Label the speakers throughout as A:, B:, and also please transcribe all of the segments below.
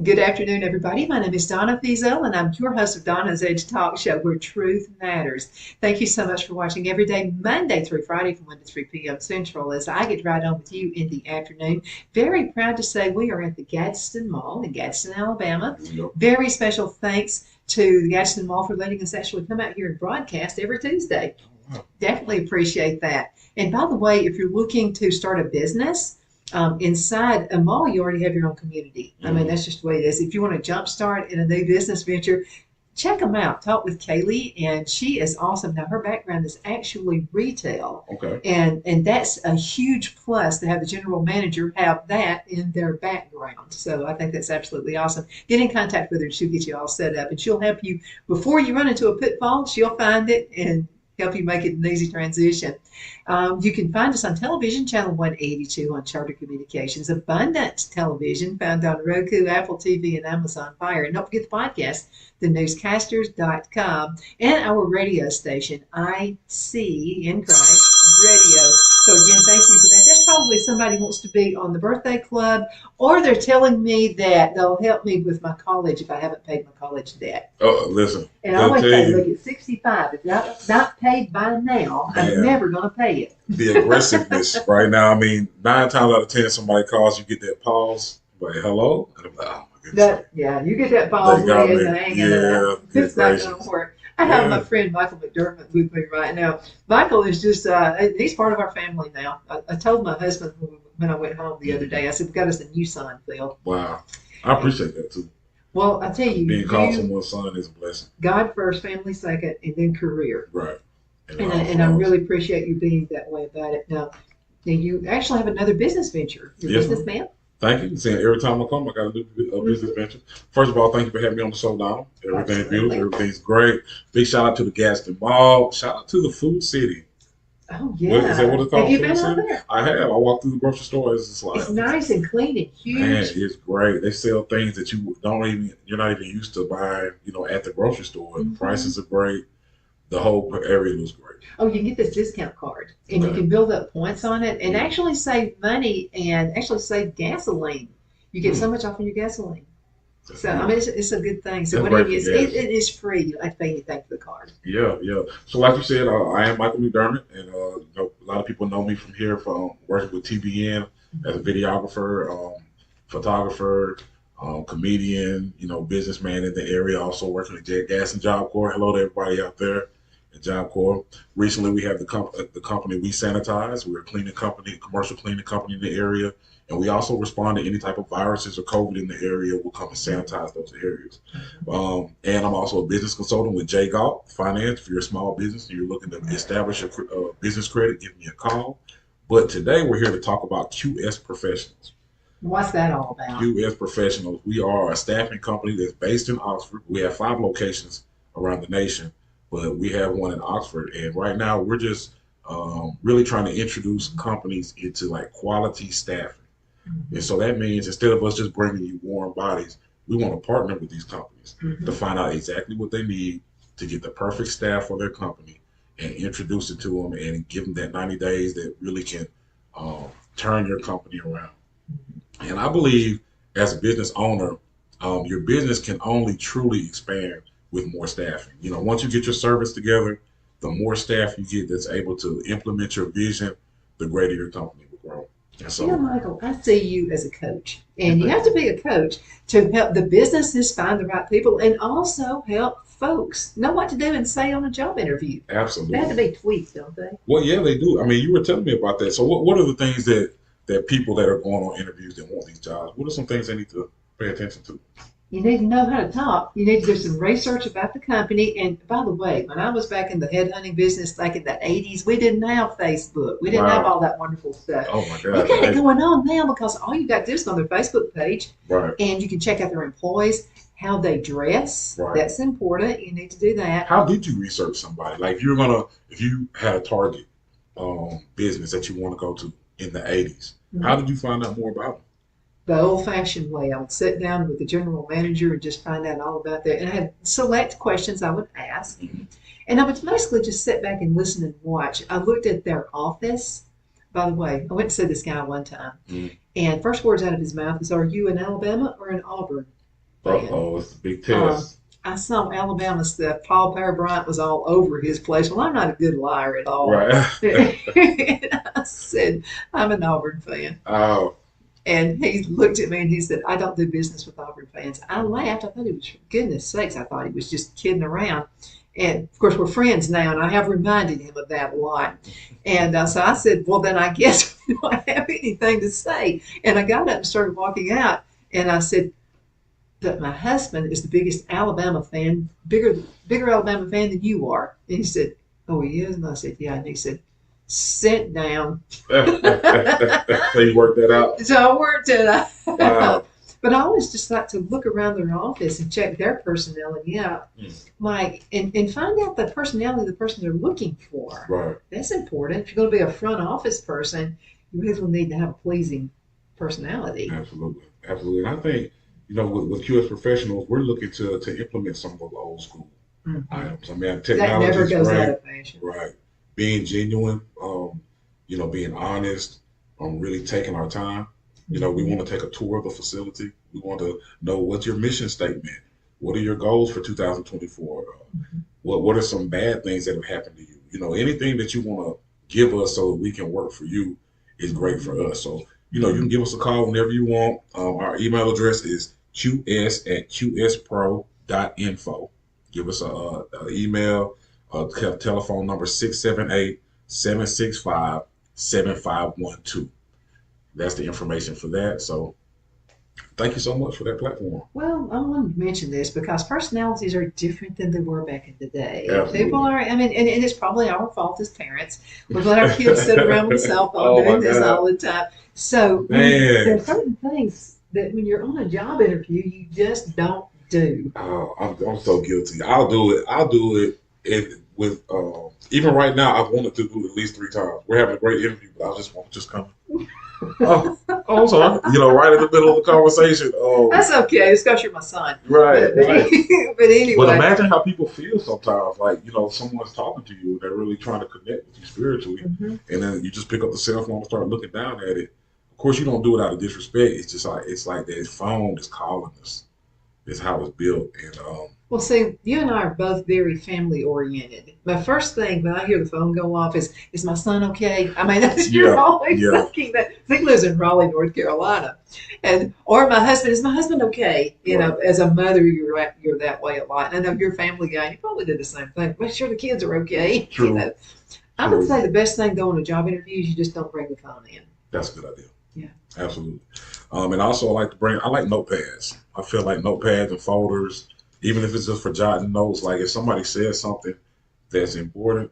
A: Good afternoon, everybody. My name is Donna Fiesel, and I'm your host of Donna's Edge Talk Show, where truth matters. Thank you so much for watching every day, Monday through Friday from 1 to 3 p.m. Central, as I get right on with you in the afternoon. Very proud to say we are at the Gadsden Mall in Gadsden, Alabama.
B: Yep.
A: Very special thanks to the Gadsden Mall for letting us actually come out here and broadcast every Tuesday. Definitely appreciate that. And by the way, if you're looking to start a business, inside a mall, you already have your own community. I mean, that's just the way it is. If you want to jumpstart in a new business venture, check them out. Talk with Kaylee, and she is awesome. Now, her background is actually retail.
B: Okay.
A: And that's a huge plus to have the general manager have that in their background. So I think that's absolutely awesome. Get in contact with her, and she'll get you all set up. And she'll help you, before you run into a pitfall, she'll find it and help you make it an easy transition. You can find us on television, channel 182 on Charter Communications, Abundant Television, found on Roku, Apple TV, and Amazon Fire. And don't forget the podcast, thenewscasters.com, and our radio station, IC in Christ Radio. So again, thank you for that. There's probably somebody who wants to be on the birthday club, or they're telling me that they'll help me with my college if I haven't paid my college debt.
B: Oh, listen.
A: And I always say, look, at 65, if not paid by now, I'm never going to pay it.
B: The aggressiveness right now, I mean, 9 times out of 10, somebody calls, you get that pause, like, hello? And I'm like, oh, my goodness.
A: You get that pause and it's not going to work. I have my friend Michael McDermott with me right now. Michael is just, he's part of our family now. I told my husband when I went home the other day, I said, we got us a new son, Phil.
B: Wow. I appreciate that too.
A: Well, I tell you,
B: being called someone's son is a blessing.
A: God first, family second, and then career.
B: Right.
A: And I really appreciate you being that way about it. Now you actually have another business venture. You're a businessman?
B: Thank you. Saying every time I come, I got to do a business venture. First of all, thank you for having me on the show, Donald. Everything's beautiful. Everything's great. Big shout out to the Gadsden Mall. Shout out to the Food City.
A: Oh, yeah.
B: Is that what it's called?
A: Have you been out there?
B: I have. I walked through the grocery store. It's
A: nice and clean and huge.
B: Man, it's great. They sell things that you're not even used to buying, at the grocery store. The prices are great. The whole area was great.
A: Oh, you can get this discount card, and you can build up points on it and actually save money and actually save gasoline. You get so much off of your gasoline. So, I mean, it's a good thing. So, whatever it is free. You don't have to pay anything for the card.
B: Yeah. So, like you said, I am Michael McDermott, and a lot of people know me from here from working with TBN as a videographer, photographer, comedian, businessman in the area, also working at Gas and Job Corps. Hello to everybody out there at Job Corps. Recently, we have the company We-sanityze. We're a cleaning company, commercial cleaning company in the area. And we also respond to any type of viruses or COVID in the area. We'll come and sanitize those areas. And I'm also a business consultant with J Galt Finance. If you're a small business and you're looking to establish a business credit, give me a call. But today we're here to talk about QS Professionals.
A: What's that all about?
B: QS Professionals. We are a staffing company that's based in Oxford. We have 5 locations around the nation, but we have one in Oxford. And right now we're just really trying to introduce companies into like quality staffing. And so that means instead of us just bringing you warm bodies, we want to partner with these companies to find out exactly what they need to get the perfect staff for their company and introduce it to them and give them that 90 days that really can turn your company around. And I believe as a business owner, your business can only truly expand with more staffing. Once you get your service together, the more staff you get that's able to implement your vision, the greater your company will grow.
A: So, Michael, I see you as a coach, and you have to be a coach to help the businesses find the right people and also help folks know what to do and say on a job interview.
B: Absolutely.
A: They have to be tweaked, don't they?
B: Well, yeah, they do. I mean, you were telling me about that. So what are the things that people that are going on interviews that want these jobs, what are some things they need to pay attention to?
A: You need to know how to talk. You need to do some research about the company. And by the way, when I was back in the headhunting business back in the 80s, we didn't have Facebook. We didn't have all that wonderful stuff.
B: Oh, my God.
A: You got it going on now because all you got to do is go on their Facebook page.
B: Right.
A: And you can check out their employees, how they dress. Right. That's important. You need to do that.
B: How did you research somebody? Like if you had a target business that you want to go to in the 80s, how did you find out more about them?
A: The old-fashioned way. I would sit down with the general manager and just find out all about that. And I had select questions I would ask. And I would basically just sit back and listen and watch. I looked at their office. By the way, I went to see this guy one time. And first words out of his mouth is, "Are you in Alabama or in Auburn?" fan.
B: Uh-oh, it's a big
A: Um,
B: test.
A: I saw Alabama stuff. Paul Bear Bryant was all over his place. Well, I'm not a good liar at all.
B: Right.
A: And I said, I'm an Auburn fan.
B: Oh,
A: And he looked at me and he said, I don't do business with Auburn fans. I laughed. I thought he was, for goodness sakes, I thought he was just kidding around. And of course, we're friends now, and I have reminded him of that a lot. And so I said, well, then I guess we don't have anything to say. And I got up and started walking out. And I said, but my husband is the biggest Alabama fan, bigger Alabama fan than you are. And he said, oh, he is? And I said, yeah. And he said, sit down.
B: so you worked that out.
A: So I worked it out.
B: Wow.
A: But I always just like to look around their office and check their personality out. Like, and find out the personality of the person they're looking for.
B: Right.
A: That's important. If you're going to be a front office person, you really will need to have a pleasing personality.
B: Absolutely. Absolutely. And I think, with QS professionals, we're looking to implement some of those old school items. I mean,
A: That
B: technology
A: never
B: is
A: goes
B: great.
A: out of fashion.
B: Right. Being genuine, being honest, really taking our time. We want to take a tour of the facility. We want to know what's your mission statement. What are your goals for 2024? What are some bad things that have happened to you? Anything that you want to give us so that we can work for you is great for us. So, you can give us a call whenever you want. Our email address is qs@qspro.info. Give us an email, telephone number 678-765-7512. That's the information for that. So thank you so much for that platform.
A: Well, I wanted to mention this because personalities are different than they were back in the day.
B: Absolutely.
A: People are, and it's probably our fault as parents. We let our kids sit around with a cell phone doing this all the time. So there are certain things that when you're on a job interview, you just don't do.
B: Oh, I'm so guilty. I'll do it with even right now. I've wanted to do it at least 3 times. We're having a great interview, but I just want to come. I'm sorry. Right in the middle of the conversation.
A: That's okay. It's because you're my son.
B: Right.
A: But anyway.
B: But imagine how people feel sometimes. Like, someone's talking to you and they're really trying to connect with you spiritually. And then you just pick up the cell phone and start looking down at it. Of course, you don't do it out of disrespect. It's just like, that phone is calling us. It's how it's built. And
A: well, see, you and I are both very family oriented. My first thing when I hear the phone go off is my son okay? I mean, you're always thinking that. He lives in Raleigh, North Carolina, or my husband, is my husband okay? As a mother, you're that way a lot. And I know you're a family guy. You probably did the same thing. Make sure the kids are okay.
B: True.
A: I would say the best thing though on a job interview is you just don't bring the phone in.
B: That's a good idea.
A: Yeah.
B: Absolutely. And also I like notepads. I feel like notepads and folders, even if it's just for jotting notes, like if somebody says something that's important,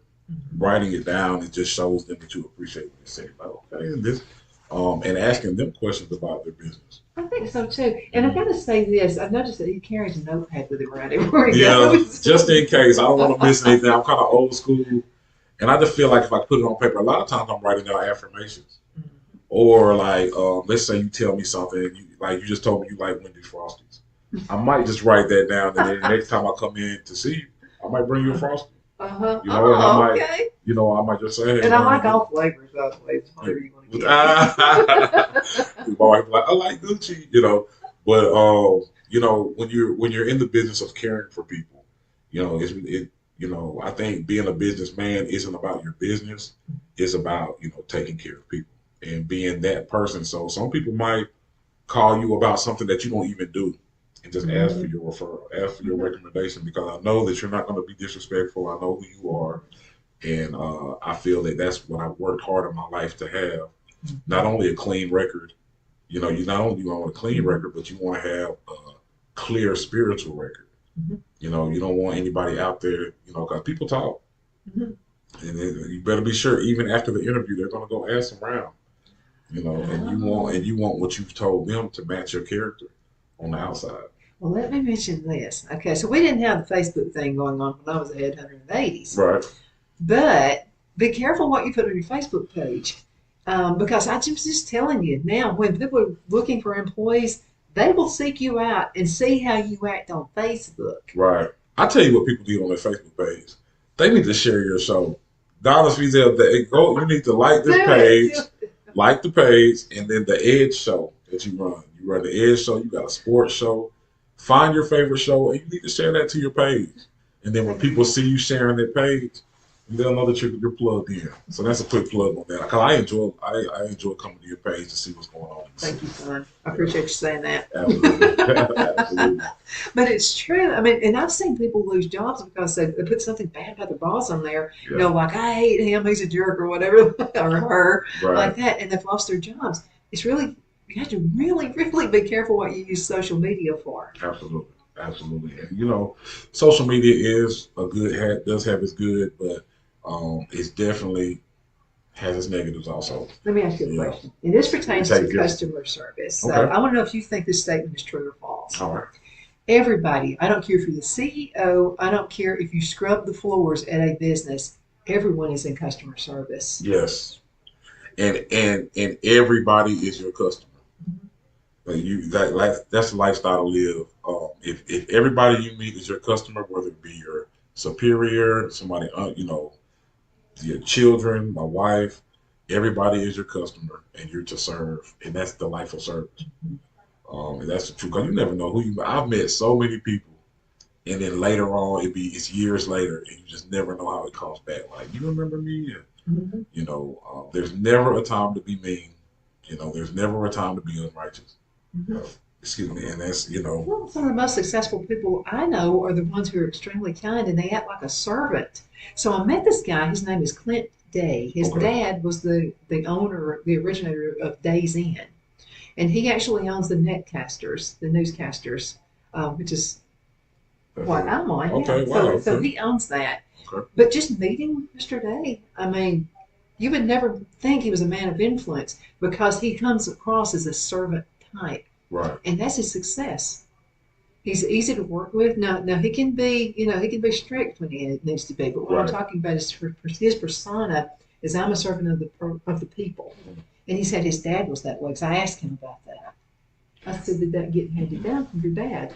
B: writing it down, it just shows them that you appreciate what they say. Like, okay, and this, and asking them questions about their business.
A: I think so too. And I've got to say this: I've noticed that he carries a notepad with him right everywhere he goes.
B: Just in case. I don't want to miss anything. I'm kind of old school, and I just feel like if I put it on paper, a lot of times I'm writing down affirmations. Or like, let's say you tell me something, you just told me you like Wendy's Frosties. I might just write that down, and then the next time I come in to see you, I might bring you a Frosty.
A: Okay.
B: I might just say, hey,
A: and I like all flavors, by the way. It's whatever you want to get.
B: I like Gucci, But when you're in the business of caring for people, I think being a businessman isn't about your business. It's about taking care of people and being that person. So some people might call you about something that you don't even do and just ask for your referral, ask for your recommendation, because I know that you're not going to be disrespectful. I know who you are. And I feel that that's what I've worked hard in my life to have. Not only a clean record, you not only want a clean record, but you want to have a clear spiritual record. You don't want anybody out there, because people talk. And you better be sure, even after the interview, they're going to go ask around. And you want what you've told them to match your character on the outside.
A: Well, let me mention this. Okay, so we didn't have the Facebook thing going on when I was a headhunter in the 80s.
B: Right.
A: But be careful what you put on your Facebook page. Because I was just telling you, now when people are looking for employees, they will seek you out and see how you act on Facebook.
B: Right. I tell you what people do on their Facebook page. They need to share your show. Honestly, you need to like this page. Like the page, and then the Edge show that you run. You run the Edge show. You got a sports show. find your favorite show and you need to share that to your page. And then when people see you sharing that page, they'll know that you're plugged in. So that's a quick plug on that. Because I enjoy coming to your page to see what's going on.
A: Thank you, son. I appreciate you saying that.
B: Absolutely. Absolutely.
A: But it's true. I mean, and I've seen people lose jobs because they put something bad about their boss on there.
B: Yeah.
A: You know, like, I hate him, he's a jerk or whatever, or her,
B: Right.
A: like that, and they've lost their jobs. It's really, you have to really, really be careful what you use social media for.
B: Absolutely. Absolutely. And, you know, social media is a good, does have its good, but it's definitely has its negatives also.
A: Let me ask you a question. And this pertains to customer service. So I want to know if you think this statement is true or false.
B: All right.
A: Everybody, I don't care if you're the CEO, I don't care if you scrub the floors at a business, everyone is in customer service.
B: Yes. And everybody is your customer. That's the lifestyle to live. If everybody you meet is your customer, whether it be your superior, somebody, your children, my wife, everybody is your customer, and you're to serve, and that's the life of service. And that's the truth. Because you never know who you. I've met so many people, and then later on, it's years later, and you just never know how it comes back. Like, you remember me? And, there's never a time to be mean. There's never a time to be unrighteous. Excuse me, and that's
A: Well, some of the most successful people I know are the ones who are extremely kind and they act like a servant. So I met this guy. His name is Clint Day. His dad was the owner, the originator of Days Inn, and he actually owns the Netcasters, the newscasters, which is what I'm on.
B: Okay,
A: yeah.
B: wow.
A: So he owns that.
B: Okay.
A: But just meeting Mr. Day, I mean, you would never think he was a man of influence because he comes across as a servant type.
B: Right.
A: And that's his success. He's easy to work with. Now he can be, he can be strict when he needs to be. But what I'm talking about is his persona is I'm a servant of the people. And he said his dad was that way. So I asked him about that. I said, did that get handed down from your dad?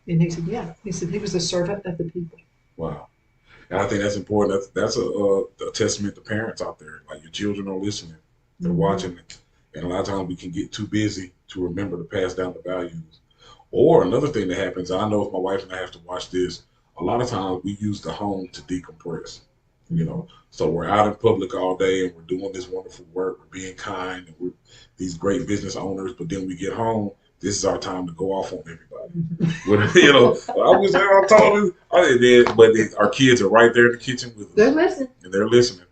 A: And he said, yeah. He said he was a servant of the people.
B: Wow. And I think that's important. That's a testament to parents out there. Like, your children are listening. They're watching it. And a lot of times we can get too busy to remember to pass down the values. Or another thing that happens, I know if my wife and I have to watch this, a lot of times we use the home to decompress. So we're out in public all day and we're doing this wonderful work, we're being kind, and we're these great business owners, but then we get home, this is our time to go off on everybody. I was there, I told you, I did, but our kids are right there in the kitchen with us.
A: They're listening.
B: And they're listening.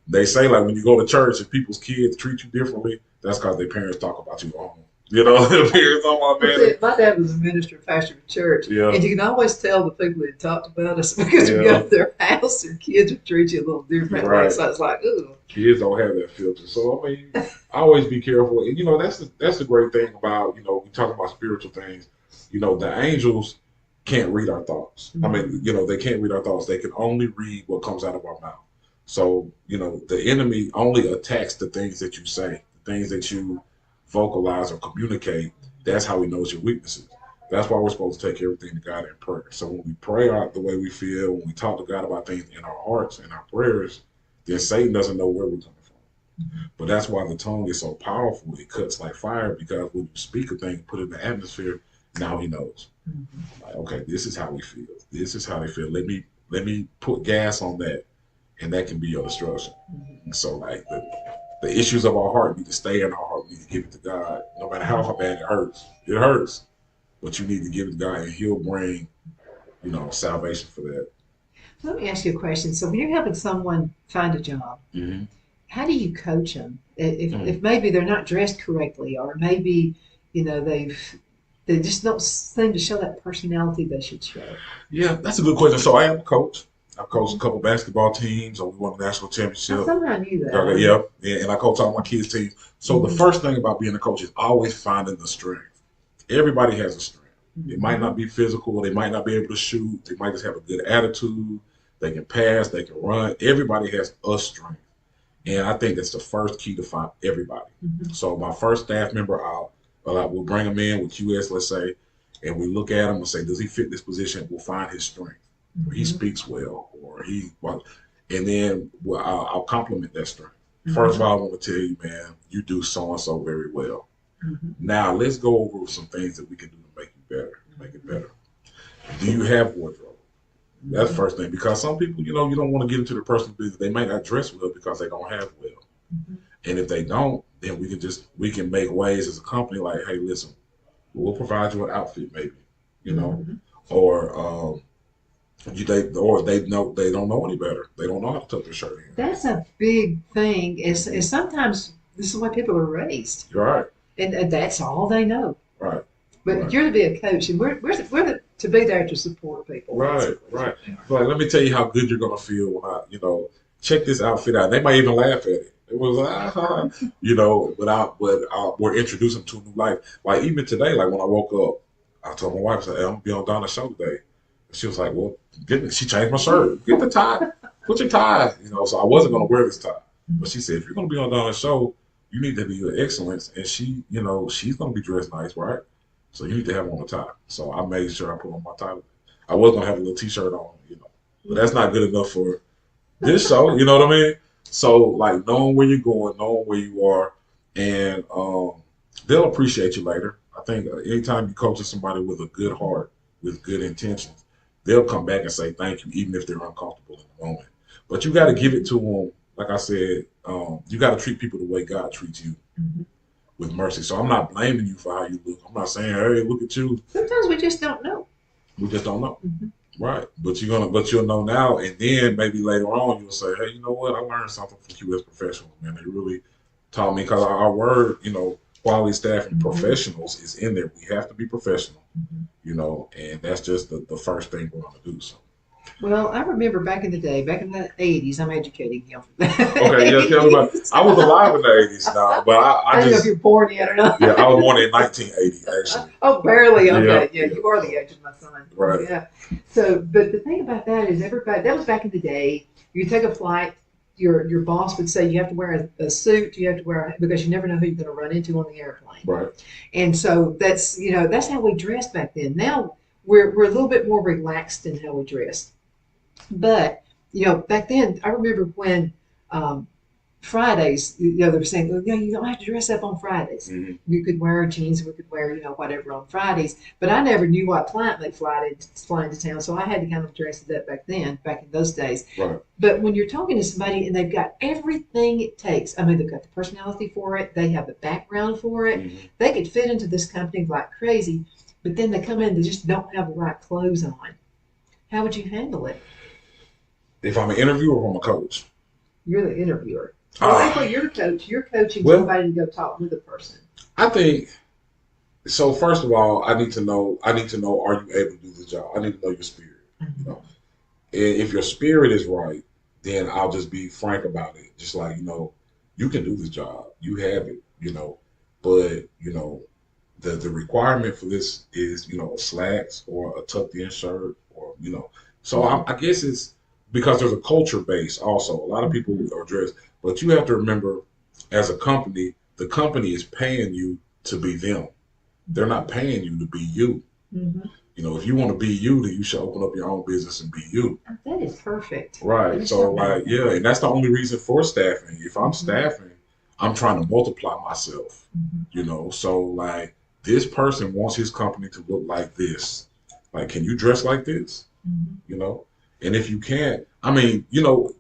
B: They say, like, when you go to church and people's kids treat you differently, that's because their parents talk about you at home. Parents talk about, man.
A: My dad was a minister, pastor of church.
B: Yeah.
A: And you can always tell the people that talked about us because we go to their house and kids would treat you a little different.
B: Right.
A: So it's like, ooh.
B: Kids don't have that filter. So, I mean, I always be careful. And, that's the great thing about, we talk about spiritual things. The angels can't read our thoughts. I mean, they can't read our thoughts. They can only read what comes out of our mouth. So, the enemy only attacks the things that you say, the things that you vocalize or communicate. That's how he knows your weaknesses. That's why we're supposed to take everything to God in prayer. So when we pray out the way we feel, when we talk to God about things in our hearts and our prayers, then Satan doesn't know where we're coming from. But that's why the tongue is so powerful. It cuts like fire, because when you speak a thing, put it in the atmosphere, now he knows. Like, okay, this is how we feel. This is how they feel. Let me put gas on that. And that can be your destruction. And so, like, the issues of our heart need to stay in our heart. We need to give it to God. No matter how bad it hurts. It hurts. But you need to give it to God, and he'll bring, salvation for that.
A: Let me ask you a question. So when you're helping someone find a job, how do you coach them? If maybe they're not dressed correctly, or maybe, they just don't seem to show that personality they should show? Yeah,
B: that's a good question. So I am a coach. I coached a couple basketball teams, and we won the national championship.
A: I somehow knew that.
B: Yeah, and I coach all my kids' teams. So the first thing about being a coach is always finding the strength. Everybody has a strength. It might not be physical. They might not be able to shoot. They might just have a good attitude. They can pass. They can run. Everybody has a strength. And I think that's the first key to find everybody. So my first staff member, we'll bring him in with US, let's say, and we look at him and say, does he fit this position? We'll find his strength. He speaks well, and then I'll compliment that strength. First of all, I want to tell you, man, you do so and so very well. Now let's go over some things that we can do to make you better. Do you have wardrobe? That's the first thing, because some people, you know, you don't want to get into the personal business. They might not dress well because they don't have well.
A: Mm-hmm.
B: And if they don't, then we can make ways as a company like, hey, listen, we'll provide you an outfit, maybe, you know,
A: Mm-hmm.
B: or they know they don't know any better. They don't know how to tuck their shirt in.
A: That's a big thing. Is sometimes this is why people are raised,
B: You're right,
A: and that's all they know.
B: right,
A: But
B: right,
A: you're to be a coach, and to be there to support people.
B: right, right. Like, let me tell you how good you're gonna feel when you know, check this outfit out. They might even laugh at it. It was you know, we're introducing to a new life. Like even today, like when I woke up, I told my wife, I said, hey, I'm gonna be on Donna's show today. And she was like, well, she changed my shirt. Get the tie. Put your tie. You know, so I wasn't gonna wear this tie. But she said, if you're gonna be on Donna's show, you need to be your excellence. And she, you know, she's gonna be dressed nice, right? So you need to have on a tie. So I made sure I put on my tie. I was gonna have a little t-shirt on, you know. But that's not good enough for this show, you know what I mean? So like knowing where you're going, knowing where you are, and they'll appreciate you later. I think anytime you coach somebody with a good heart, with good intentions, they'll come back and say thank you, even if they're uncomfortable in the moment. But you got to give it to them. Like I said, you got to treat people the way God treats you,
A: Mm-hmm.
B: with mercy. So I'm not blaming you for how you look. I'm not saying, hey, look at you.
A: Sometimes we just don't know.
B: We just don't know.
A: Mm-hmm.
B: Right. But you'll know now, and then maybe later on you'll say, hey, you know what? I learned something from you as professionals, man. They really taught me, because our word, you know, quality staff and
A: Mm-hmm.
B: professionals is in there. We have to be professional,
A: Mm-hmm.
B: you know, and that's just the first thing we're going to do. So.
A: Well, I remember back in the day, back in the 80s, I'm educating you.
B: Okay, yeah, tell me about it. I was alive in the 80s now, but
A: I don't know if you're born yet or not.
B: yeah, I was born in 1980, actually.
A: Oh, barely. Okay.
B: Yeah,
A: Yeah, you are the age of my son.
B: Right.
A: Yeah. So, but the thing about that is everybody, that was back in the day. You take a flight, your boss would say you have to wear a suit, you have to wear, because you never know who you're going to run into on the airplane.
B: Right.
A: And so that's how we dressed back then. Now we're a little bit more relaxed in how we dress. But, back then, I remember when Fridays, they were saying, well, you don't have to dress up on Fridays.
B: Mm-hmm.
A: You could wear jeans, we could wear, whatever on Fridays. But I never knew what client they'd fly into town, so I had to kind of dress it up back then, back in those days.
B: Right.
A: But when you're talking to somebody and they've got everything it takes, I mean, they've got the personality for it, they have the background for it,
B: Mm-hmm.
A: they could fit into this company like crazy, but then they come in, they just don't have the right clothes on. How would you handle it?
B: If I'm an interviewer or I'm a coach?
A: You're the interviewer. Well, you're the coach. You're coaching somebody to go talk with a person.
B: I think so. First of all, I need to know. Are you able to do the job? I need to know your spirit.
A: Mm-hmm.
B: You know, and if your spirit is right, then I'll just be frank about it. Just like, you can do this job. You have it. But the requirement for this is slacks or a tucked in shirt or. So I guess it's because there's a culture base also. A lot of people are dressed. But you have to remember, as a company, the company is paying you to be them. They're not paying you to be you.
A: Mm-hmm.
B: If you want to be you, then you should open up your own business and be you.
A: That is perfect.
B: Right. So, and that's the only reason for staffing. If I'm staffing, I'm trying to multiply myself.
A: Mm-hmm.
B: So this person wants his company to look like this. Like, can you dress like this?
A: Mm-hmm.
B: And if you can't, I mean,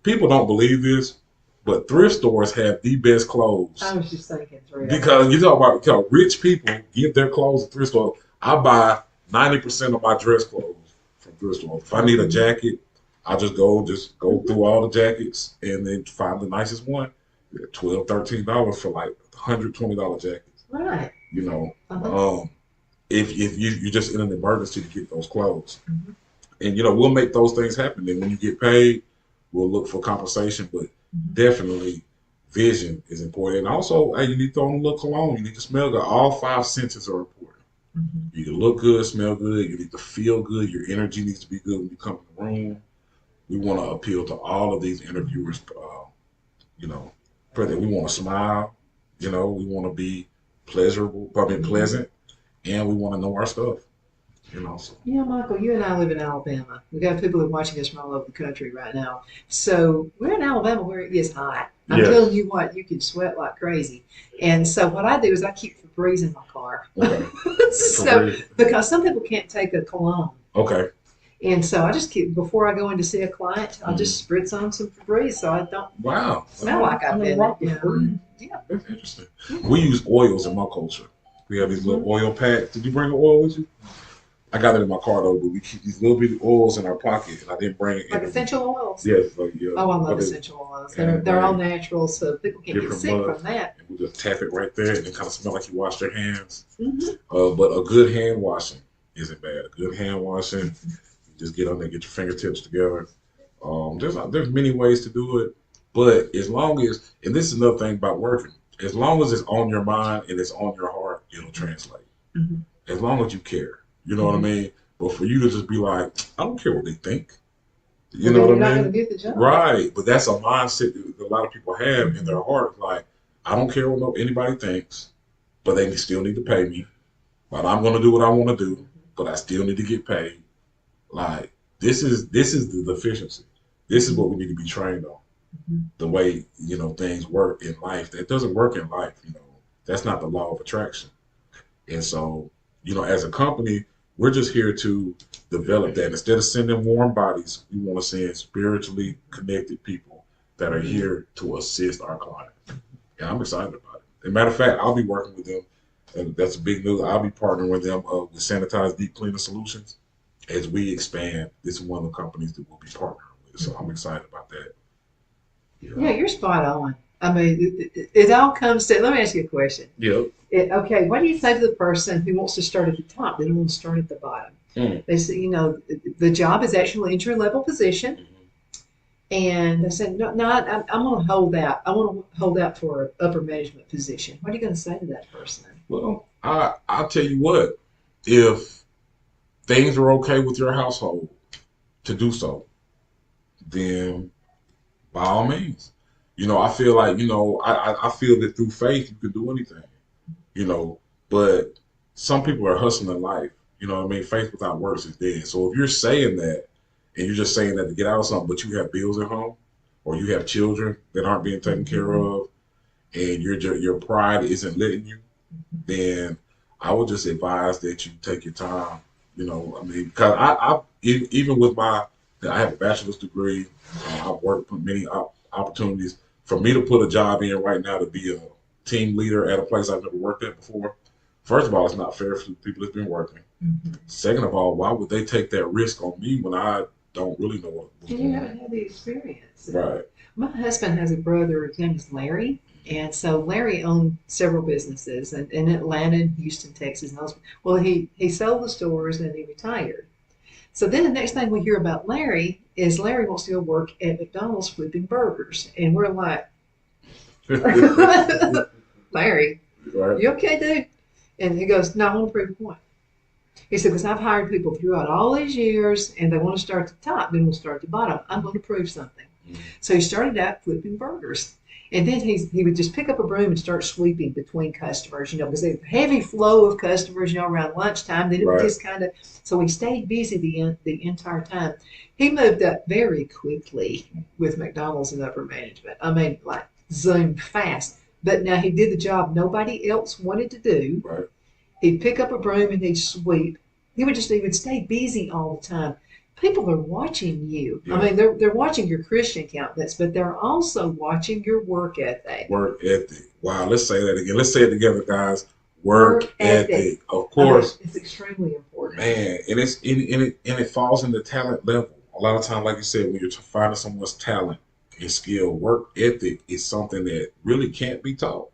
B: people don't believe this, but thrift stores have the best clothes.
A: I was just thinking thrift.
B: Because you talk about rich people get their clothes at thrift stores. I buy 90% of my dress clothes from thrift stores. If I need a jacket, I just go through all the jackets and then find the nicest one. $12, $13 for like $120 jackets.
A: Right.
B: If you're just in an emergency to get those clothes.
A: Mm-hmm.
B: And we'll make those things happen. And when you get paid, we'll look for compensation. But definitely, vision is important. And also, hey, you need to throw on a little cologne. You need to smell good. All 5 senses are important.
A: Mm-hmm.
B: You can look good, smell good. You need to feel good. Your energy needs to be good when you come in the room. We want to appeal to all of these interviewers. We want to smile. We want to be pleasurable, pleasant, and we want to know our stuff. So.
A: Yeah, Michael, you and I live in Alabama. We've got people that are watching us from all over the country right now. So we're in Alabama where it gets hot. I'm telling you what, you can sweat like crazy. And so what I do is I keep Febreze in my car.
B: Okay.
A: So because some people can't take a cologne.
B: Okay.
A: And so I just keep, before I go in to see a client, I'll just spritz on some Febreze so I don't
B: Wow.
A: smell like I've been, yeah.
B: That's interesting. We use oils in my culture. We have these little oil packs. Did you bring the oil with you? I got it in my car though, but we keep these little bitty oils in our pocket, and I didn't bring it.
A: Like essential oils.
B: Yes, like yeah.
A: Oh, I love essential oils. They're all natural, so people can't get sick from that.
B: And we just tap it right there, and it kind of smell like you washed your hands.
A: Mm-hmm.
B: But a good hand washing isn't bad. A good hand washing, you just get on there, get your fingertips together. There's many ways to do it, but as long as, and this is another thing about working, as long as it's on your mind and it's on your heart, it'll translate. Mm-hmm. As long as you care. You know what I mean? But for you to just be like, I don't care what they think. You know what I mean?
A: You're not going to get the job.
B: Right. But that's a mindset that a lot of people have in their heart. Like, I don't care what anybody thinks, but they still need to pay me. But I'm going to do what I want to do, but I still need to get paid. Like, this is the deficiency. This is what we need to be trained on. The way, things work in life. That doesn't work in life, That's not the law of attraction. And so, as a company, we're just here to develop that. Instead of sending warm bodies, we want to send spiritually connected people that are here to assist our clients. And I'm excited about it. As a matter of fact, I'll be working with them, and that's big news. I'll be partnering with them with We-sanityze Deep Cleaner Solutions as we expand. This is one of the companies that we'll be partnering with. So I'm excited about that.
A: Yeah, you're spot on. I mean, it all comes to, let me ask you a question.
B: Yep.
A: Okay, what do you say to the person who wants to start at the top? They don't want to start at the bottom. They say, the job is actually an entry-level position. And they said, no, I'm going to hold out. I want to hold out for an upper management position. What are you going to say to that person?
B: Well, I'll tell you what. If things are okay with your household to do so, then by all means. I feel like, I feel that through faith you can do anything, but some people are hustling life. You know what I mean? Faith without works is dead. So if you're saying that and you're just saying that to get out of something, but you have bills at home or you have children that aren't being taken care of and your pride isn't letting you, then I would just advise that you take your time, because I even with I have a bachelor's degree, I've worked with many opportunities. For me to put a job in right now to be a team leader at a place I've never worked at before, first of all, it's not fair for the people that's been working. Second of all, why would they take that risk on me when I don't really know what's going on?
A: You haven't had the experience.
B: Right.
A: My husband has a brother, his name is Larry. And so Larry owned several businesses in Atlanta and Houston, Texas. Well, he sold the stores and he retired. So then the next thing we hear about Larry is Larry wants to go work at McDonald's flipping burgers. And we're like, Larry, right. You okay, dude? And he goes, no, I want to prove a point. He said, because I've hired people throughout all these years and they want to start at the top, then we'll start at the bottom. I'm going to prove something. So he started out flipping burgers. And then he would just pick up a broom and start sweeping between customers, because they have a heavy flow of customers, around lunchtime. Then it would just kind of, so he stayed busy the entire time. He moved up very quickly with McDonald's and upper management. I mean, like zoomed fast. But now he did the job nobody else wanted to do.
B: Right.
A: He'd pick up a broom and he'd sweep. He would stay busy all the time. People are watching you. Yeah. I mean, they're watching your Christian countenance, but they're also watching your work ethic.
B: Work ethic. Wow, let's say that again. Let's say it together, guys. Work ethic. Of course.
A: It's extremely important.
B: Man, and it falls in the talent level. A lot of times, like you said, when you're finding someone's talent and skill, work ethic is something that really can't be taught.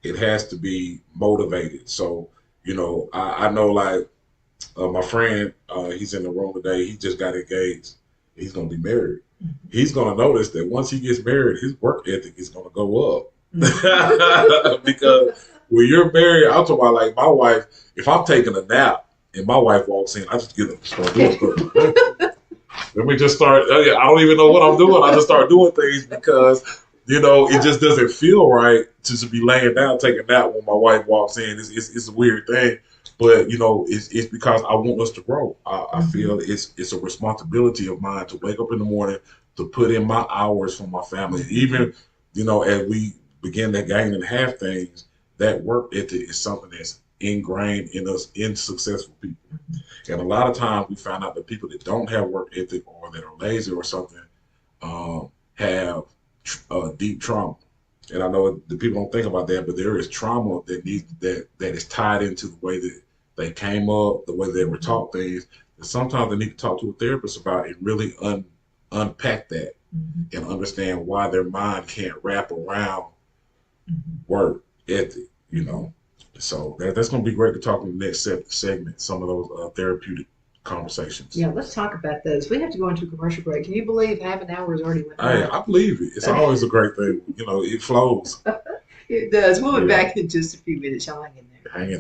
B: It has to be motivated. So, I know like, my friend, he's in the room today. He just got engaged. He's going to be married. He's going to notice that once he gets married, his work ethic is going to go up. Because when you're married, I'm talking about like my wife, if I'm taking a nap and my wife walks in, I just get up and start doing stuff. Let me just start. I don't even know what I'm doing. I just start doing things because, it just doesn't feel right to just be laying down, taking a nap when my wife walks in. It's a weird thing. But, it's because I want us to grow. I feel it's a responsibility of mine to wake up in the morning, to put in my hours for my family. Even, as we begin to gain and have things, that work ethic is something that's ingrained in us in successful people. And a lot of times we find out that people that don't have work ethic or that are lazy or something have deep trauma. And I know the people don't think about that, but there is trauma that is tied into the way that they came up, the way they were taught things. And sometimes they need to talk to a therapist about it, really unpack that and understand why their mind can't wrap around work ethic, you know. So that's going to be great to talk in the next segment, some of those therapeutic conversations.
A: Yeah, let's talk about those. We have to go into a commercial break. Can you believe half an hour has already went by?
B: I believe it. It's always a great thing. You know, it flows.
A: It does. We'll be back in just a few minutes. Y'all hang in there.
B: Hang in.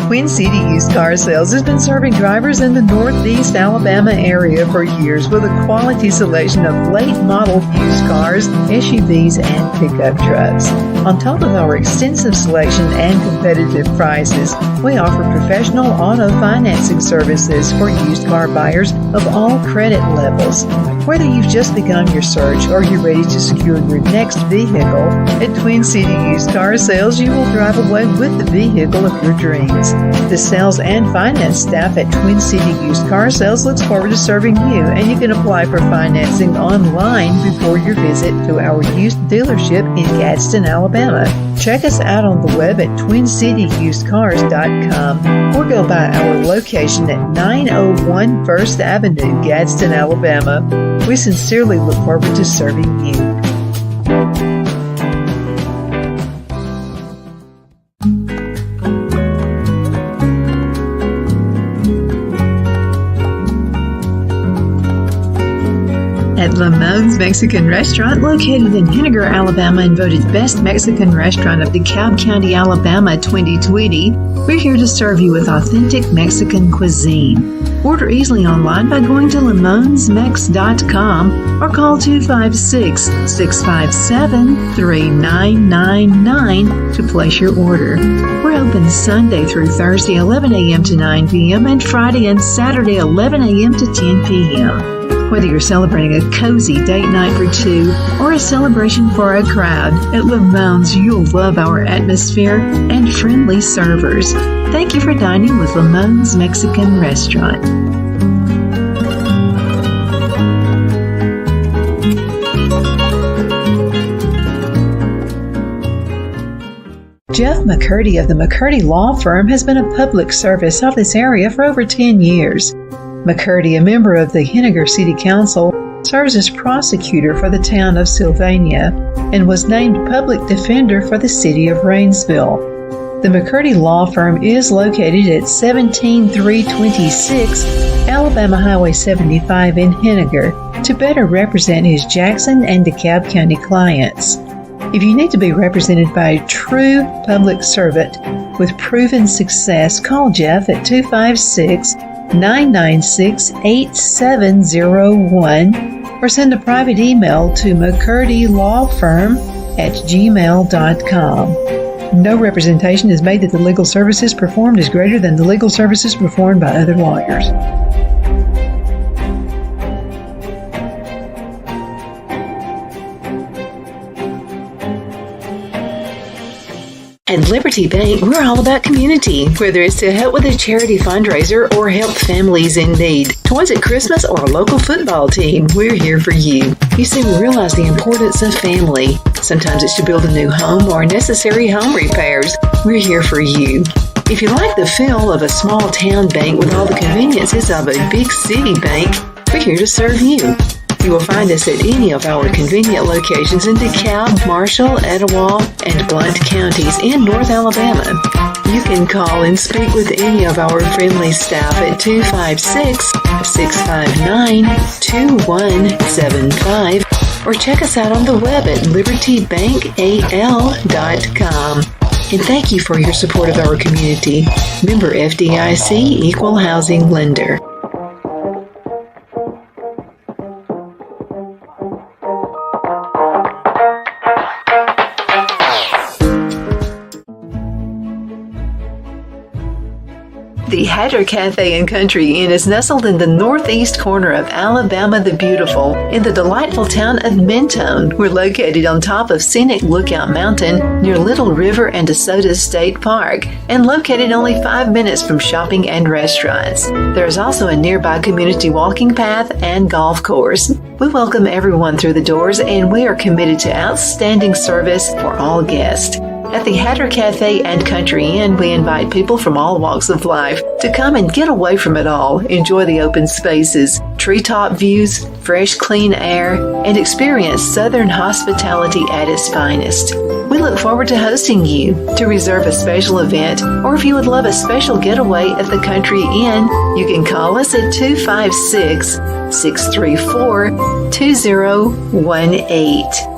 A: Twin City Used Car Sales has been serving drivers in the Northeast Alabama area for years with a quality selection of late model used cars, SUVs, and pickup trucks. On top of our extensive selection and competitive prices, we offer professional auto financing services for used car buyers of all credit levels. Whether you've just begun your search or you're ready to secure your next vehicle, at Twin City Used Car Sales, you will drive away with the vehicle of your dreams. The sales and finance staff at Twin City Used Car Sales looks forward to serving you, and you can apply for financing online before your visit to our used dealership in Gadsden, Alabama. Check us out on the web at twincityusedcars.com or go by our location at 901 First Avenue, Gadsden, Alabama. We sincerely look forward to serving you. At Lamone's Mexican Restaurant, located in Henniger, Alabama, and voted Best Mexican Restaurant of DeKalb County, Alabama 2020, we're here to serve you with authentic Mexican cuisine. Order easily online by going to lamonsmex.com or call 256-657-3999 to place your order. We're open Sunday through Thursday 11 a.m. to 9 p.m. and Friday and Saturday 11 a.m. to 10 p.m. Whether you're celebrating a cozy date night for two or a celebration for a crowd, at Lamone's you'll love our atmosphere and friendly servers. Thank you for dining with Lamone's Mexican Restaurant. Jeff McCurdy of the McCurdy Law Firm has been a public service of this area for over 10 years. McCurdy, a member of the Henniger City Council, serves as prosecutor for the town of Sylvania and was named public defender for the city of Rainsville. The McCurdy Law Firm is located at 17326 Alabama Highway 75 in Henniger to better represent his Jackson and DeKalb County clients. If you need to be represented by a true public servant with proven success, call Jeff at 256-996-8701 or send a private email to mccurdylawfirm@gmail.com. No representation is made that the legal services performed is greater than the legal services performed by other lawyers. At Liberty Bank, we're all about community, whether it's to help with a charity fundraiser or help families in need. Toys at Christmas or a local football team, we're here for you. You see, we realize the importance of family. Sometimes it's to build a new home or necessary home repairs. We're here for you. If you like the feel of a small town bank with all the conveniences of a big city bank, we're here to serve you. You will find us at any of our convenient locations in DeKalb, Marshall, Etowah, and Blount counties in North Alabama. You can call and speak with any of our friendly staff at 256-659-2175 or check us out on the web at libertybankal.com. And thank you for your support of our community. Member FDIC Equal Housing Lender. The The Hatter Cafe and Country Inn is nestled in the northeast corner of Alabama the Beautiful in the delightful town of Mentone. We're located on top of scenic Lookout Mountain near Little River and DeSoto State Park and located only 5 minutes from shopping and restaurants. There is also a nearby community walking path and golf course. We welcome everyone through the doors and we are committed to outstanding service for all guests. At the Hatter Cafe and Country Inn, we invite people from all walks of life to come and get away from it all, enjoy the open spaces, treetop views, fresh, clean air, and experience Southern hospitality at its finest. We look forward to hosting you. To reserve a special event, or if you would love a special getaway at the Country Inn, you can call us at 256-634-2018.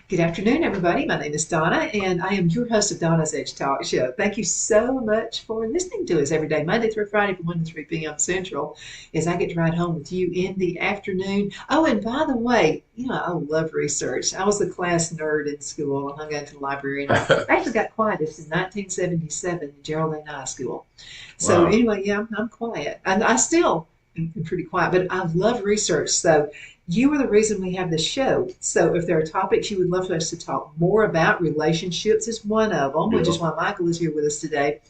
A: Good afternoon, everybody. My name is Donna, and I am your host of Donna's Edge Talk Show. Thank you so much for listening to us every day, Monday through Friday from 1 to 3 p.m. Central, as I get to ride home with you in the afternoon. Oh, and by the way, I love research. I was a class nerd in school. I hung out to the library, and I actually got quietest in 1977 in Geraldine High School. So anyway, I'm quiet. And I still am pretty quiet, but I love research. So you are the reason we have this show. So if there are topics you would love for us to talk more about, relationships is one of them, which is why Michael is here with us today.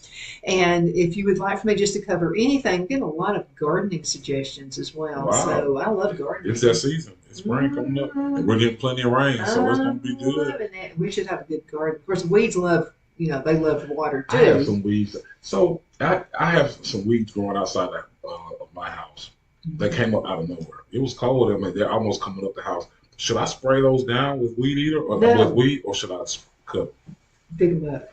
A: And if you would like for me just to cover anything, get a lot of gardening suggestions as well.
B: Wow.
A: So I love gardening.
B: It's that season. It's spring coming up. And we're getting plenty of rain, so it's going to be good.
A: Loving it. We should have a good garden. Of course, weeds love, they love water too.
B: I have some weeds. So I have some weeds growing outside of my house. They came up out of nowhere. It was cold. I mean, they're almost coming up the house. Should I spray those down with weed eater or with weed, or should I cut?
A: Dig them up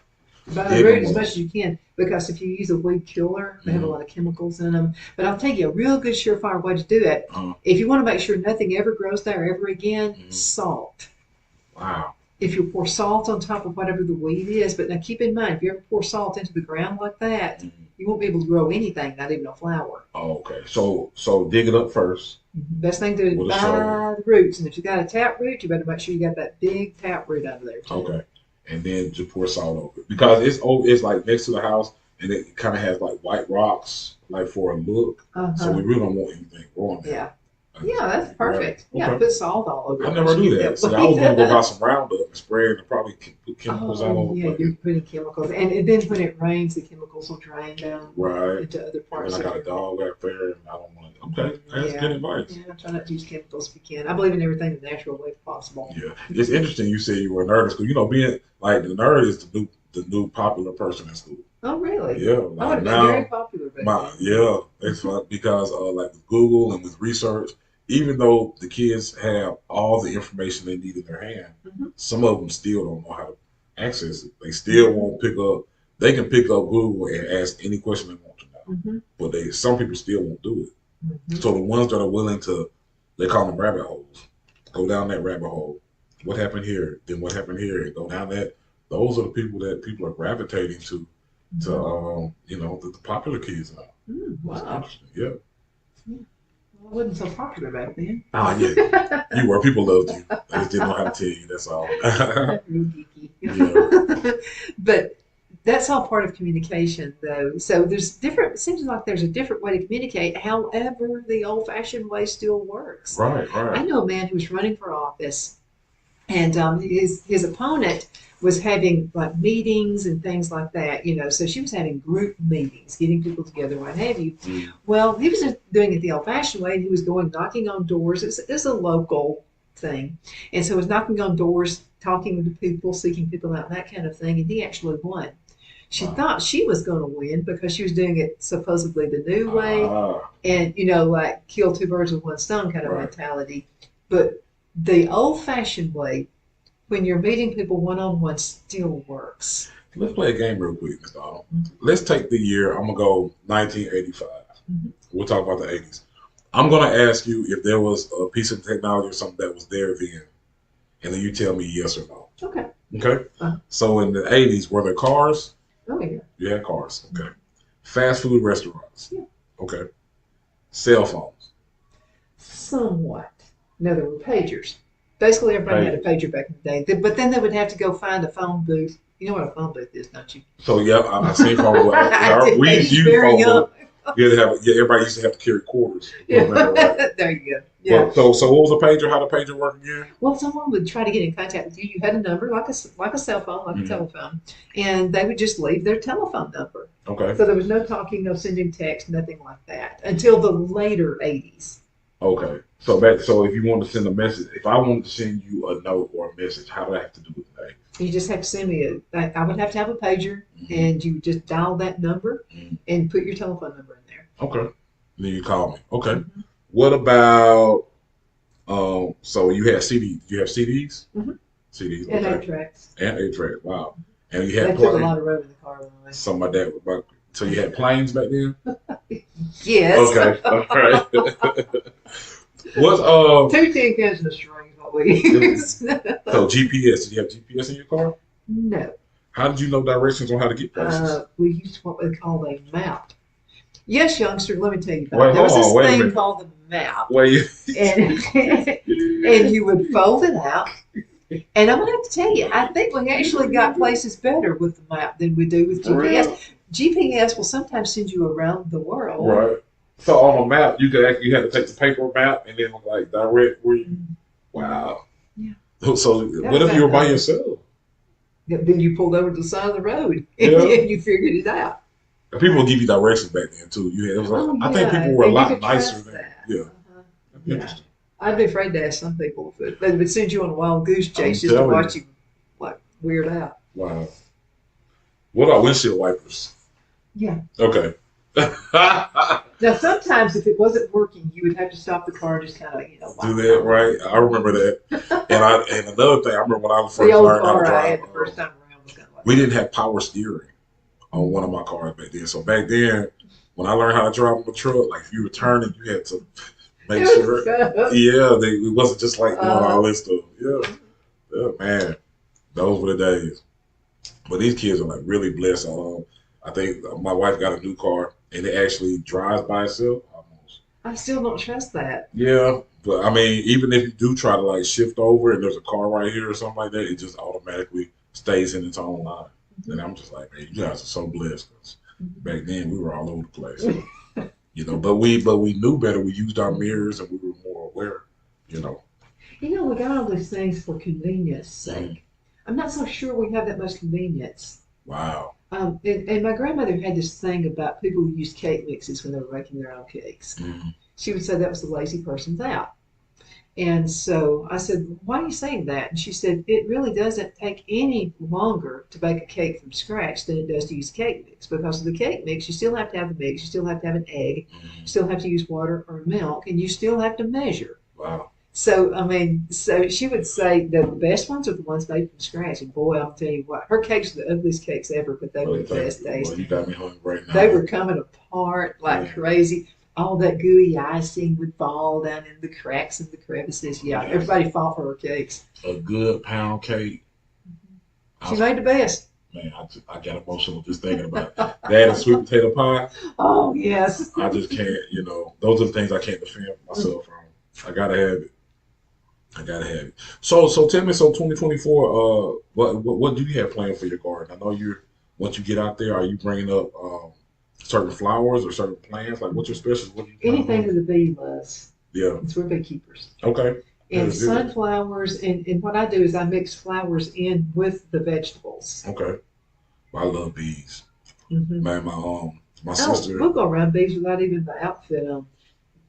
A: by the root as much as you can, because if you use a weed killer, they have a lot of chemicals in them. But I'll tell you a real good surefire way to do it. If you want to make sure nothing ever grows there ever again, salt.
B: Wow.
A: If you pour salt on top of whatever the weed is, but now keep in mind, if you ever pour salt into the ground like that, you won't be able to grow anything, not even a flower.
B: Oh, okay. So dig it up first.
A: Best thing to do is buy the roots. And if you got a tap root, you better make sure you got that big tap root out of there too.
B: Okay. And then just pour salt over it. Because it's like next to the house, and it kind of has like white rocks, like for a look. So we really don't want anything growing there.
A: Yeah. Yeah, that's perfect.
B: Okay.
A: Yeah, put salt all over it.
B: I never do that. So I was going to go buy some Roundup and spray it and probably put chemicals all over.
A: Yeah, you're putting chemicals. And then when it rains, the chemicals will drain down into other parts.
B: And I got a dog out there, and I don't want to. Okay, that's good advice.
A: Yeah, try not to use chemicals if you can. I believe in everything the natural way possible.
B: Yeah, it's interesting you said you were a nerd in school. Being like the nerd is the new popular person in school.
A: Oh, really?
B: Yeah.
A: Like I would have been very popular back then.
B: Yeah, it's fun because like with Google and with research, even though the kids have all the information they need in their hand, some of them still don't know how to access it. They still won't pick up. They can pick up Google and ask any question they want to know, but some people still won't do it. So the ones that are willing to, they call them rabbit holes, go down that rabbit hole. What happened here? Then what happened here? And go down that. Those are the people that people are gravitating to the popular kids now.
A: Wow.
B: Interesting. Yeah.
A: I wasn't so popular back then.
B: Oh, yeah. You were. People loved you. They just didn't know how to tell you. That's all.
A: Real geeky. But that's all part of communication, though. So it seems like there's a different way to communicate. However, the old-fashioned way still works.
B: Right.
A: I know a man who was running for office, and his opponent was having like meetings and things like that, so she was having group meetings, getting people together, what have you. Well, he was doing it the old-fashioned way. He was going knocking on doors. It's a local thing. And so he was knocking on doors, talking to people, seeking people out, that kind of thing, and he actually won. She thought she was going to win because she was doing it supposedly the new way and, like kill two birds with one stone kind of mentality. But the old-fashioned way, when you're meeting people one-on-one, still works.
B: Let's play a game real quick, Mr. Arnold. Let's take the year. I'm going to go 1985. We'll talk about the 80s. I'm going to ask you if there was a piece of technology or something that was there then, and then you tell me yes or no.
A: Okay.
B: So in the 80s, were there cars?
A: Oh, yeah.
B: You had cars. Okay. Fast food restaurants?
A: Yeah.
B: Okay. Cell phones?
A: Somewhat. No, there were pagers. Basically, everybody had a pager back in the day. But then they would have to go find a phone booth You know what a phone booth is, don't you?
B: So yeah, I seen phone booth.
A: I did.
B: We used to
A: He's
B: use
A: very
B: phone
A: young.
B: booth. Yeah, everybody used to have to carry quarters.
A: Yeah.
B: Remember that?
A: There you go. Yeah.
B: But so what was a pager? How the pager work again?
A: Well, someone would try to get in contact with you. You had a number, like a cell phone, like a
B: Hmm.
A: telephone, and they would just leave their telephone number.
B: Okay.
A: So there was no talking, no sending text, nothing like that until the later 80s.
B: Okay. So if you want to send a message, if I wanted to send you a note or a message, how do I have to do it today?
A: You just have to send me I would have to have a pager,
B: Hmm.
A: and you just dial that number
B: Hmm.
A: and put your telephone number in there.
B: Okay. Then you call me. Okay.
A: Hmm.
B: What about so you had CDs? You have CDs?
A: Hmm.
B: CDs.
A: And eight
B: Okay.
A: tracks.
B: And A track. Wow. And you
A: They
B: had
A: took a
B: planes.
A: lot of room in the car, by the way.
B: Something like that. So you had planes back then?
A: Yes.
B: Okay. All right. What's
A: Two tin cans and a string is what we use.
B: so GPS? Did you have GPS in your car?
A: No.
B: How did you know directions on how to get places?
A: We used what we call a map. Yes, youngster, let me tell you about
B: Wait,
A: it. There was
B: hold
A: this
B: on, wait a
A: thing
B: minute.
A: called the map,
B: Wait.
A: and and you would fold it out. And I'm gonna have to tell you, I think we actually got places better with the map than we do with
B: For
A: GPS.
B: real?
A: GPS will sometimes send you around the world.
B: Right. So on a map, you could actually you had to take the paper map and then like direct where you. Wow.
A: Yeah.
B: So
A: That
B: what
A: was
B: if you were by
A: that.
B: yourself?
A: Then you pulled over to the side of the road and
B: Yeah.
A: you figured it out.
B: People would give you directions back then too. It was
A: Oh
B: I think
A: yeah,
B: people were a
A: and you
B: lot
A: could
B: nicer
A: trust
B: than
A: that.
B: yeah.
A: Uh-huh. Yeah.
B: Interesting.
A: I'd be afraid to ask some people if they would send you on a wild goose
B: I'm
A: chase just to
B: telling
A: watch
B: you.
A: you like weird out.
B: Wow. What about windshield wipers?
A: Yeah.
B: Okay.
A: Now sometimes if it wasn't working, you would have to stop the car and just kind of
B: Do
A: wipe it
B: that
A: off.
B: right. I remember that. And another thing, I remember when I was
A: The
B: first
A: old
B: learning how to
A: car I
B: drive.
A: had the first time around was kind of like
B: We
A: that.
B: didn't have power steering on one of my cars back then. So back then, when I learned how to drive my truck, like if you were turning, you had to make
A: It
B: sure.
A: was tough.
B: Yeah, it wasn't just like doing all
A: Uh,
B: this stuff. Yeah, yeah, man, those were the days. But these kids are like really blessed. I think my wife got a new car and it actually drives by itself almost.
A: I still don't trust that.
B: Yeah, but I mean, even if you do try to like shift over and there's a car right here or something like that, it just automatically stays in its own line. And I'm just like, man, you guys are so blessed. 'Cause back then we were all over the place, but we knew better. We used our mirrors and we were more aware, you know.
A: You know, we got all these things for convenience
B: Mm.
A: sake. I'm not so sure we have that much convenience.
B: Wow.
A: And my grandmother had this thing about people who use cake mixes when they were making their own cakes.
B: Mm.
A: She would say that was the lazy person's out. And so I said, why are you saying that? And she said, it really doesn't take any longer to bake a cake from scratch than it does to use cake mix. Because of the cake mix, you still have to have the mix, you still have to have an egg, you
B: Mm.
A: still have to use water or milk, and you still have to measure.
B: Wow.
A: So, I mean, so she would say the best ones are the ones made from scratch. And boy, I'll tell you what, her cakes were the ugliest cakes ever, but they were the best
B: Well,
A: tasting.
B: you got me hungry right now.
A: They were coming apart like
B: Yeah.
A: crazy. All that gooey icing would fall down in the cracks and the crevices. Yeah,
B: Yes.
A: everybody fought for her cakes.
B: A good pound cake. I
A: She made the best.
B: Man, I got emotional just thinking about it. That and sweet potato pie.
A: Oh, yes.
B: I just can't, those are the things I can't defend myself from. I gotta have it. I gotta have it. So tell me, so 2024, what do you have planned for your garden? I know once you get out there, are you bringing up certain flowers or certain plants? Like, what's your specials? What do you
A: Anything that the bee loves.
B: Yeah.
A: It's we're beekeepers.
B: Okay.
A: And
B: That's good.
A: sunflowers, and what I do is I mix flowers in with the vegetables.
B: Okay. I love bees.
A: Mm-hmm.
B: Man, my
A: Oh,
B: sister.
A: we'll go around bees without even the outfit on.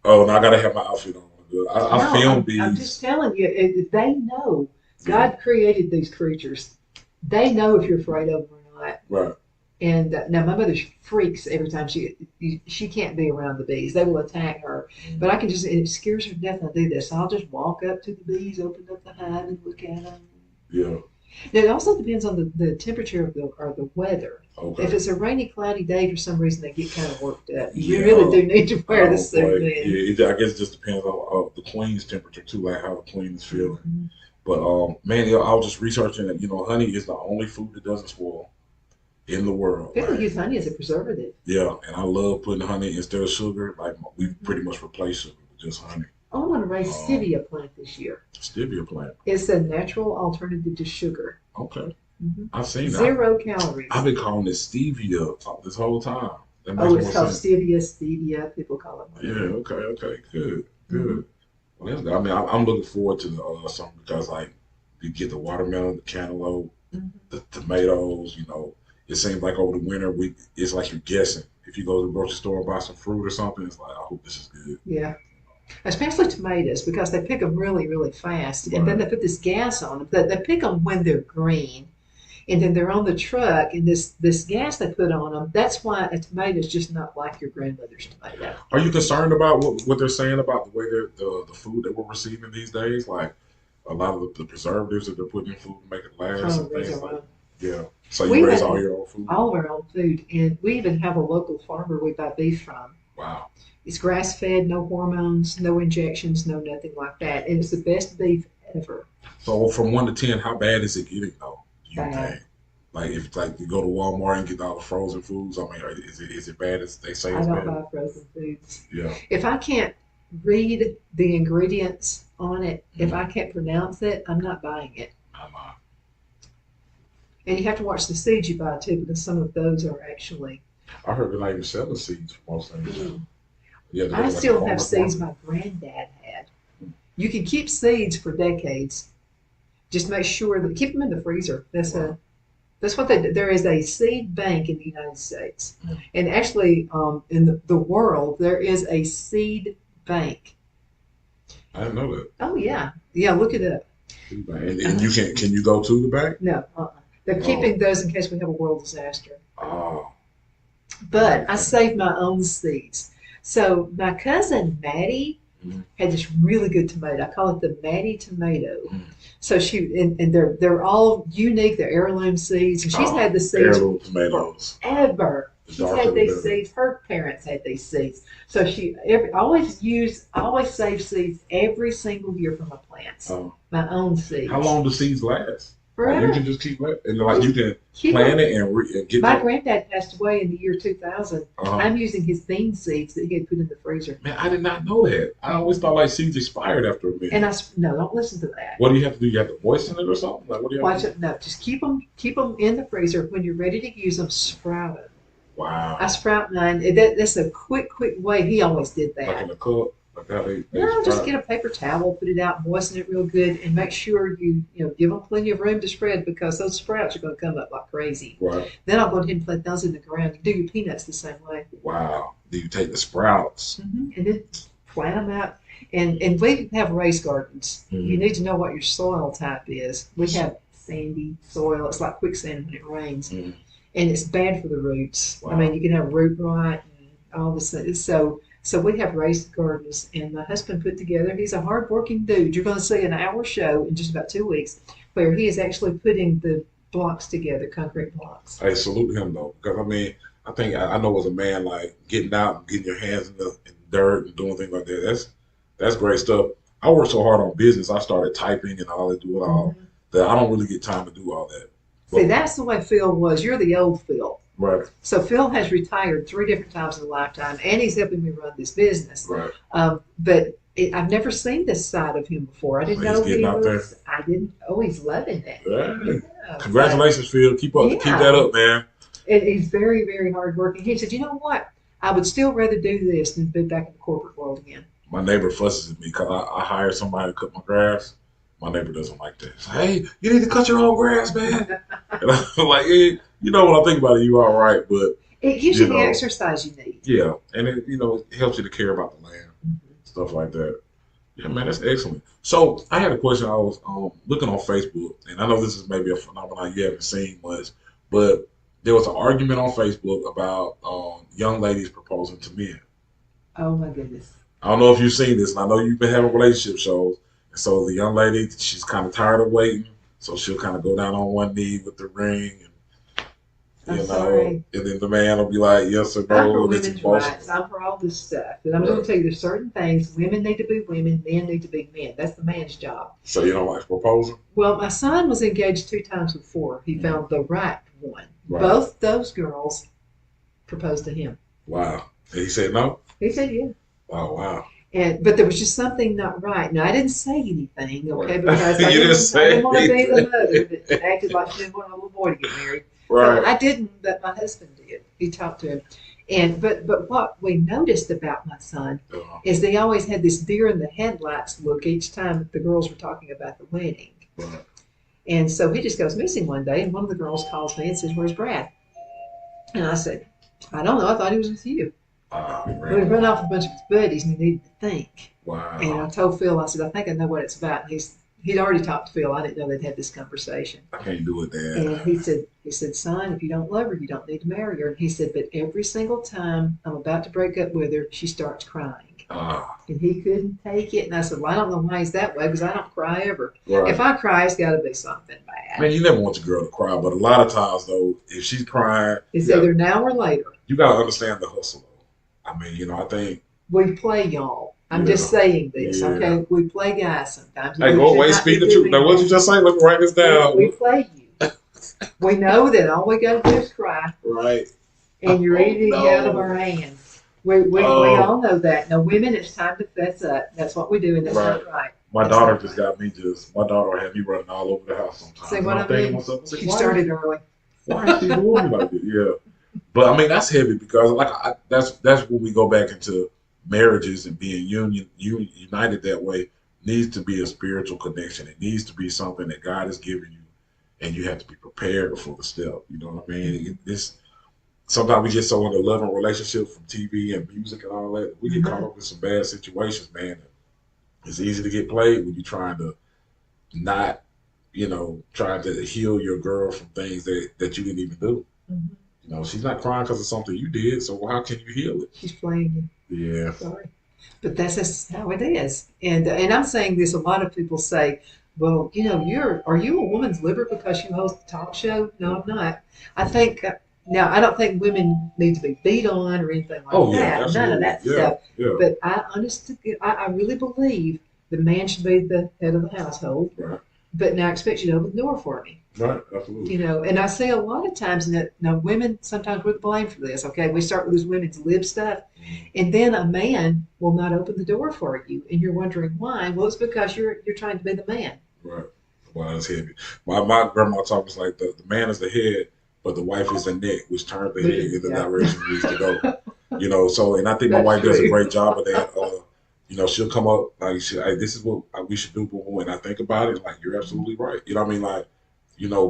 B: Oh, and I gotta have my outfit on. I
A: No,
B: film
A: I'm
B: bees.
A: just telling you, they know.
B: Yeah.
A: God created these creatures. They know if you're afraid of them or not.
B: Right.
A: And now my mother freaks every time she can't be around the bees. They will attack her. But I can just, and it scares her to death when I do this. So I'll just walk up to the bees, open up the hive, and look at them.
B: Yeah.
A: Now, it also depends on the temperature of the weather.
B: Okay.
A: If it's a rainy, cloudy day, for some reason they get kind of worked up. You
B: Yeah.
A: really do need to wear the
B: Oh,
A: suit
B: boy.
A: then.
B: Yeah, I guess it just depends on the queen's temperature too, like how the queen is feeling.
A: Mm-hmm.
B: But man, I was just researching that honey is the only food that doesn't spoil in the world.
A: People
B: Like,
A: use honey as a preservative.
B: yeah, and I love putting honey instead of sugar. Like we pretty much replace sugar with just honey.
A: I want to raise
B: Um,
A: stevia plant this year.
B: Stevia plant.
A: It's a natural alternative to sugar.
B: Okay. I've seen that.
A: 0 calories.
B: I've been calling it stevia this whole time. That makes
A: Oh, it's
B: more
A: called
B: sense.
A: stevia. People call it.
B: Yeah. Okay. Good.
A: Mm-hmm.
B: Good. Well, that's good. I mean, I'm looking forward to the something because like you get the watermelon, the cantaloupe,
A: Mm-hmm.
B: the tomatoes. It seems like over the winter it's like you're guessing. If you go to the grocery store and buy some fruit or something, it's like I hope this is good.
A: Yeah. Especially tomatoes because they pick them really, really fast. And then
B: Right.
A: they put this gas on them. They pick them when they're green. And then they're on the truck, and this gas they put on them, that's why a tomato is just not like your grandmother's tomato.
B: Are you concerned about what they're saying about the way the food that we're receiving these days? Like a lot of the preservatives that they're putting in food to make it last
A: Oh,
B: and
A: raise
B: things
A: our
B: like
A: own.
B: yeah. So
A: We
B: you raise
A: have
B: all your own food?
A: all of our own food, and we even have a local farmer we buy beef from.
B: Wow.
A: It's grass fed, no hormones, no injections, no nothing like that. And it's the best beef ever.
B: So from 1 to 10, how bad is it getting though? Do you
A: Bad.
B: think? Like if like you go to Walmart and get all the frozen foods, I mean, is it bad as they say
A: I
B: it's
A: don't
B: bad?
A: buy frozen foods.
B: Yeah.
A: If I can't read the ingredients on it, if I
B: Mhm.
A: can't pronounce it, I'm not buying it.
B: I'm not.
A: And you have to watch the seeds you buy too, because some of those are actually.
B: I heard they're not even selling seeds for most things now. Yeah, they go
A: I
B: to like a
A: still have
B: farmer's
A: seeds
B: market.
A: my granddad had. You can keep seeds for decades. Just make sure that keep them in the freezer.
B: Wow.
A: That's what they do. There is a seed bank in the United States,
B: Mm.
A: and actually, in the world, there is a seed bank.
B: I didn't know that.
A: Oh yeah, yeah. Look it up.
B: And you can you go to the bank?
A: No, they're
B: Oh.
A: keeping those in case we have a world disaster.
B: Oh.
A: But I saved my own seeds. So my cousin Maddie
B: Mhm.
A: had this really good tomato. I call it the Maddie tomato.
B: Mm.
A: So and they're all unique. They're heirloom seeds, and she's
B: Oh,
A: had the seeds
B: heirloom tomatoes.
A: forever.
B: The
A: She's
B: darker
A: had
B: the
A: these
B: better.
A: seeds. Her parents had these seeds. So always save seeds every single year from my plants.
B: Oh.
A: My own seeds.
B: How long do seeds last? Like you
A: Forever.
B: can just keep it, and like you can
A: Keep
B: plant
A: them.
B: it and get
A: My
B: that.
A: granddad passed away in the year 2000.
B: Uh-huh.
A: I'm using his bean seeds that he had put in the freezer.
B: Man, I did not know that. I always thought like seeds expired after a minute.
A: And no, don't listen to that.
B: What do you have to do? You have to moisten it or something? Like what do you have
A: Watch
B: to do?
A: it. No, just keep them in the freezer. When you're ready to use them, sprout them.
B: Wow.
A: I sprout mine. That's a quick way. He always did
B: Like
A: that.
B: in a cup? Like how they
A: No, just
B: sprout?
A: get a paper towel, put it out, moisten it real good, and make sure you give them plenty of room to spread because those sprouts are going to come up like crazy.
B: Right.
A: Then I'll go ahead and plant those in the ground. You do your peanuts the same way.
B: Wow. Then you take the sprouts.
A: And then plant them out. And we have raised gardens.
B: Mhm.
A: You need to know what your soil type is. We have sandy soil. It's like quicksand when it rains.
B: Mhm.
A: And it's bad for the roots.
B: Wow.
A: I mean, you can have root rot and all this. So we have raised gardens, and my husband put together. He's a hardworking dude. You're going to see an hour show in just about 2 weeks, where he is actually putting the blocks together, concrete blocks.
B: I salute him though, because I mean, I think I know as a man, like getting out and getting your hands in the dirt and doing things like that. That's great stuff. I work so hard on business. I started typing and all that, do it all that I don't really get time to do all that.
A: See, that's the way Phil was. You're the old Phil.
B: Right.
A: So Phil has retired 3 different times in a lifetime, and he's helping me run this business.
B: Right.
A: But I've never seen this side of him before. I didn't
B: So he's
A: know
B: getting
A: he
B: out there.
A: was. I didn't. Oh, he's loving it.
B: Right.
A: Yeah.
B: Congratulations, Phil. Keep
A: Yeah.
B: that up, man.
A: And he's very, very hardworking. He said, "You know what? I would still rather do this than be back in the corporate world again."
B: My neighbor fusses at me because I hired somebody to cut my grass. My neighbor doesn't like that. He's like, hey, you need to cut your own grass, man. And I'm like, hey, when I think about it, you're all right, but
A: It gives you
B: You
A: the
B: know.
A: exercise you need.
B: yeah, and it helps you to care about the land, stuff like that. Yeah, man, that's excellent. So I had a question. I was looking on Facebook, and I know this is maybe a phenomenon you haven't seen much, but there was an argument on Facebook about young ladies proposing to men.
A: Oh my goodness.
B: I don't know if you've seen this, and I know you've been having relationship shows. And so the young lady, she's kind of tired of waiting, so she'll kind of go down on one knee with the ring, and
A: I'm sorry.
B: and then the man will be like, yes or
A: I'm for
B: no, and it's
A: women's
B: emotional.
A: rights. I'm for all this stuff. And I'm going to tell you there's certain things. Women need to be women. Men need to be men. That's the man's job.
B: So you don't like proposing?
A: Well, my son was engaged 2 times before he found the right one.
B: Right.
A: Both those girls proposed to him.
B: Wow. And he said no?
A: He said, yeah.
B: Oh, wow.
A: But there was just something not right. Now I didn't say anything, okay,
B: Right.
A: because
B: You didn't
A: I
B: say
A: didn't want to be the
B: anything.
A: mother that acted like she didn't want a little boy to get married. So
B: Right.
A: I didn't, but my husband did. He talked to him. And but what we noticed about my son
B: Uh,
A: is they always had this deer in the headlights look each time the girls were talking about the wedding.
B: right.
A: And so he just goes missing one day, and one of the girls calls me and says, "Where's Brad?" And I said, "I don't know. I thought he was with you." Well, he
B: Right.
A: run off with a bunch of his buddies and he needed to think. And I
B: Wow.
A: told Phil, I said, "I think I know what it's about." And he'd already talked to Phil. I didn't know they'd had this conversation.
B: I can't do it, Dad.
A: And he said, "Son, if you don't love her, you don't need to marry her." And he said, "But every single time I'm about to break up with her, she starts crying."
B: Ah,
A: And he couldn't take it. And I said, "Well, I don't know why he's that way because I don't cry ever.
B: right.
A: If I cry, it's got to be something bad.
B: Man, you never want your girl to cry, but a lot of times though, if she's crying,
A: It's
B: yeah,
A: either now or later."
B: you gotta understand the hustle. Though. I mean, you know, I think,
A: We play, y'all. I'm
B: yeah,
A: just saying this,
B: yeah.
A: okay? We play guys sometimes.
B: Hey,
A: We
B: go
A: should
B: away,
A: not
B: speak
A: be
B: the truth.
A: doing
B: Now, what
A: that.
B: you just say? Let me write this down.
A: We play you. We know that all we got to do is cry,
B: Right.
A: and you're
B: Oh,
A: eating out of
B: no.
A: our hands. We
B: Oh.
A: all know that. Now, women, it's time to fess up. That's what we do, and that's
B: Right.
A: not right.
B: My
A: That's
B: daughter
A: not
B: just
A: right.
B: got me my daughter had me running all over the house sometimes.
A: See
B: And
A: what
B: I'm
A: I
B: thinking
A: mean?
B: to myself, I said,
A: She
B: why,
A: started early.
B: why is she doing me like this? Yeah. But I mean, that's heavy because that's when we go back into marriages and being united that way needs to be a spiritual connection. It needs to be something that God has given you, and you have to be prepared for the step. You know what I mean? This sometimes we get so in a loving relationship from TV and music and all that, we get caught up in some bad situations, man. It's easy to get played when you're trying to not, trying to heal your girl from things that you didn't even do.
A: Mhm.
B: You know, she's not crying because of something you did, so how can you heal it?
A: She's playing you.
B: Yeah.
A: Sorry. But that's just how it is. And I'm saying this, a lot of people say, "Well, are you a woman's liver because you host a talk show?" No, I'm not. I think now I don't think women need to be beat on or anything like
B: Oh, yeah,
A: that. None of
B: absolutely.
A: that
B: Yeah,
A: stuff.
B: yeah.
A: But I really believe the man should be the head of the household.
B: Right,
A: But now I expect you to open the door for me.
B: right, absolutely.
A: And I see a lot of times that now women sometimes we're the blame for this. Okay, we start with this women's lib stuff, and then a man will not open the door for you, and you're wondering why. Well, it's because you're trying to be the man.
B: Right. Wow, that's heavy. My grandma taught us like the man is the head, but the wife is the neck, which turns the head in the
A: Yeah.
B: direction it needs to go. So, and I think my
A: That's
B: wife does a
A: true.
B: great job of that. She'll come up like, this is what we should do. But when I think about it, like, you're absolutely right. You know what I mean? Like,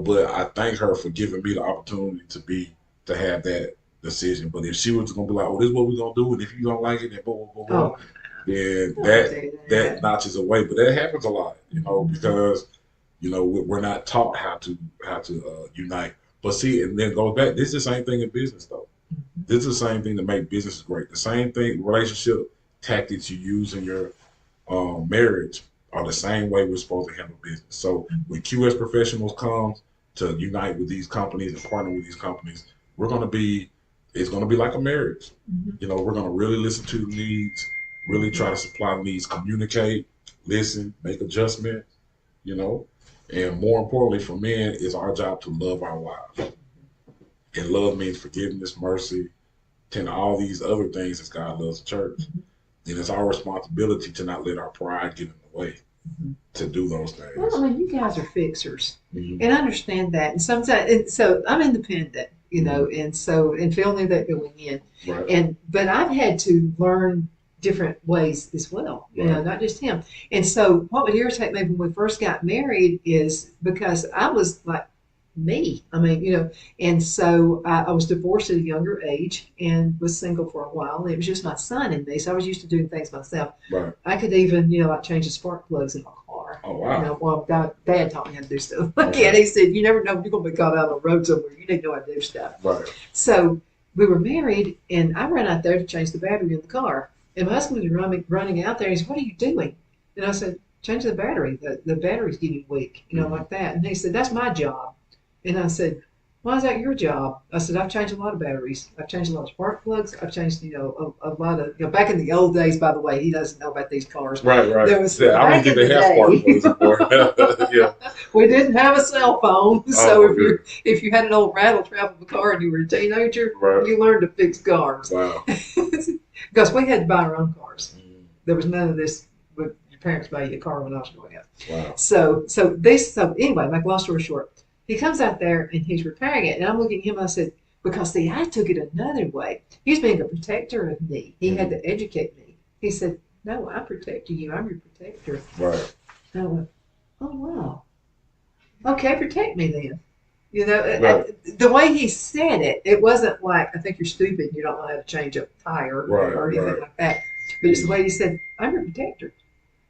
B: but I thank her for giving me the opportunity to have that decision. But if she was going to be like, oh, this is what we're going to do, and if you don't like it, then boom, boom, boom,
A: Oh,
B: then
A: don't
B: that
A: say
B: that notches away. But that happens a lot,
A: Mhm.
B: because we're not taught how to unite. But see, and then goes back. This is the same thing in business, though.
A: Mhm.
B: This is the same thing that make business great. The same thing, relationship tactics you use in your marriage are the same way we're supposed to handle business. So when QS professionals come to unite with these companies and partner with these companies, it's going to be like a marriage.
A: Mhm.
B: We're going to really listen to the needs, really try to supply the needs, communicate, listen, make adjustments, you know. And more importantly for men, it's our job to love our wives. And love means forgiveness, mercy, and all these other things as God loves the church. And it's our responsibility to not let our pride get in the way
A: Mhm.
B: to do those things.
A: Well, I mean, you guys are fixers,
B: Mhm.
A: and I understand that. And sometimes, so I'm independent, and Phil knew that going in.
B: Right.
A: But I've had to learn different ways as well,
B: Right.
A: not just him. And so what would irritate me when we first got married is because I was like me. I mean, and so I was divorced at a younger age and was single for a while. And it was just my son and me, so I was used to doing things myself.
B: Right.
A: I could even, like change the spark plugs in my car.
B: Oh, wow.
A: Well, Dad taught me how to do stuff like
B: Okay.
A: that. He said, "You never know when you're going to be caught out on the road somewhere. You need to know how to do stuff."
B: Right.
A: So we were married, and I ran out there to change the battery in the car. And my husband was running out there. He said, "What are you doing?" And I said, "Change the battery. The battery's getting weak," like that. And he said, "That's my job." And I said, "Why is that your job?" I said, "I've changed a lot of batteries. I've changed a lot of spark plugs. I've changed, a lot of, back in the old days, by the way, he doesn't know about these cars.
B: Right.
A: There was,
B: Yeah, I don't
A: back
B: think
A: in
B: they
A: the
B: have spark
A: day,
B: plugs anymore. Yeah.
A: we didn't have a cell phone. So
B: Oh, good.
A: if you had an old rattle trap of a car and you were a teenager,
B: Right.
A: you learned to fix cars.
B: Wow.
A: Because we had to buy our own cars. There was none of this with your parents buy you a car when I was growing up.
B: Wow.
A: So anyway, make a long story short, he comes out there and he's repairing it, and I'm looking at him. And I said, because see, I took it another way. He's being a protector of me. He had to educate me. He said, "No, I'm protecting you. I'm your protector."
B: Right.
A: And I went, "Oh wow, okay, protect me then." You know,
B: Right.
A: the way he said it, it wasn't like, "I think you're stupid and you don't know how to change a tire,"
B: Right,
A: or anything
B: right.
A: like that. But it's the way he said, "I'm your protector."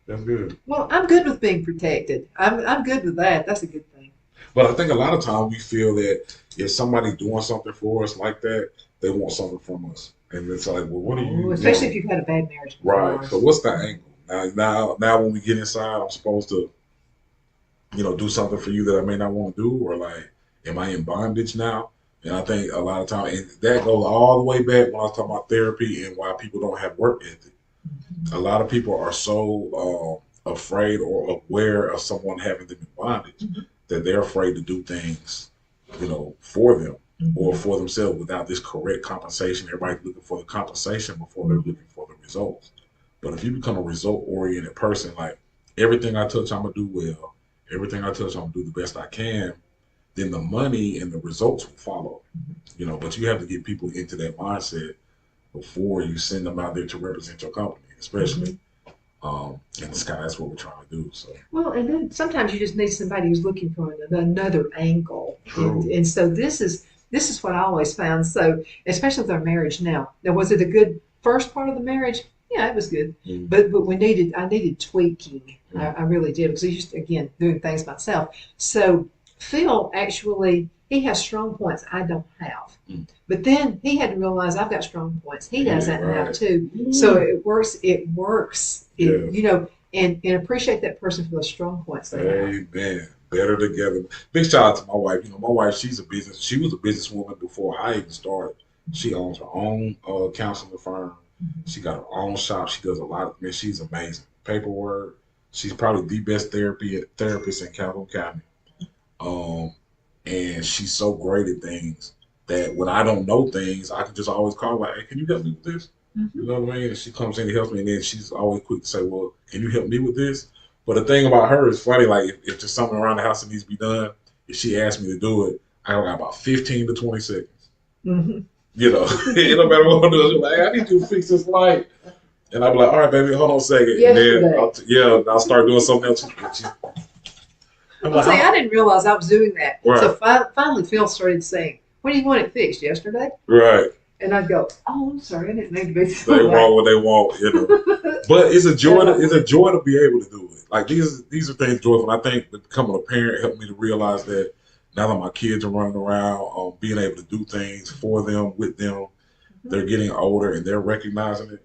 B: That's good.
A: Well, I'm good with being protected. I'm good with that. That's a good thing.
B: But I think a lot of times we feel that if somebody's doing something for us like that, they want something from us. And it's like, well, what do you
A: Especially
B: want?
A: if you've had a bad marriage
B: Right.
A: before.
B: So what's the angle? Now when we get inside, I'm supposed to, do something for you that I may not want to do, or like, am I in bondage now? And I think a lot of time, and that goes all the way back when I was talking about therapy and why people don't have work ethic.
A: Mm-hmm.
B: A lot of people are so afraid or aware of someone having them in bondage
A: Mm-hmm.
B: that they're afraid to do things, for them or
A: Mm-hmm.
B: for themselves without this correct compensation. Everybody's looking for the compensation before they're looking for the results. But if you become a result-oriented person, like everything I touch, I'm gonna do well. Everything I touch, I'm gonna do the best I can. Then the money and the results will follow. But you have to get people into that mindset before you send them out there to represent your company, especially. In the sky, that's what we're trying to do. So
A: Well, and then sometimes you just need somebody who's looking for another angle.
B: true.
A: And so this is what I always found. So especially with our marriage now. Now, was it a good first part of the marriage? Yeah, it was good.
B: Mm-hmm.
A: But I needed tweaking.
B: Mm-hmm.
A: I really did, because I used to, again, doing things myself. So Phil actually, he has strong points I don't have.
B: Mm-hmm.
A: But then he had to realize I've got strong points. He has that now
B: Right.
A: too. So it works.
B: Yeah.
A: And appreciate that person for those strong points they have.
B: Amen. Better together. Big shout out to my wife. My wife, she was a businesswoman before I even started. She owns her own counseling firm. She got her own shop. She does a lot of, man, she's amazing. Paperwork. She's probably the best therapist in Calhoun County. And she's so great at things that when I don't know things, I can just always call her, like, "Hey, can you help me with this?"
A: Mm-hmm.
B: You know what I mean? And she comes in and helps me, and then she's always quick to say, "Well, can you help me with this?" But the thing about her is funny, like if there's something around the house that needs to be done, if she asks me to do it, I got about 15 to 20 seconds.
A: Mm-hmm.
B: It don't matter what I'm doing. She's like, "I need you to fix this light." And I'll be like, "All right, baby, hold on a second."
A: Yesterday.
B: And then I'll start doing something else. I'm
A: Well,
B: like,
A: see, I didn't realize I was doing that.
B: Right.
A: So finally, Phil started saying, "When do you want it fixed? Yesterday?"
B: right.
A: And I'd go, "Oh, I'm sorry, I didn't mean to be so
B: They
A: loud."
B: want what they want. But it's a joy. It's a joy to be able to do it. Like these are things joyful. I think becoming a parent helped me to realize that now that my kids are running around, being able to do things for them, with them, they're getting older and they're recognizing it.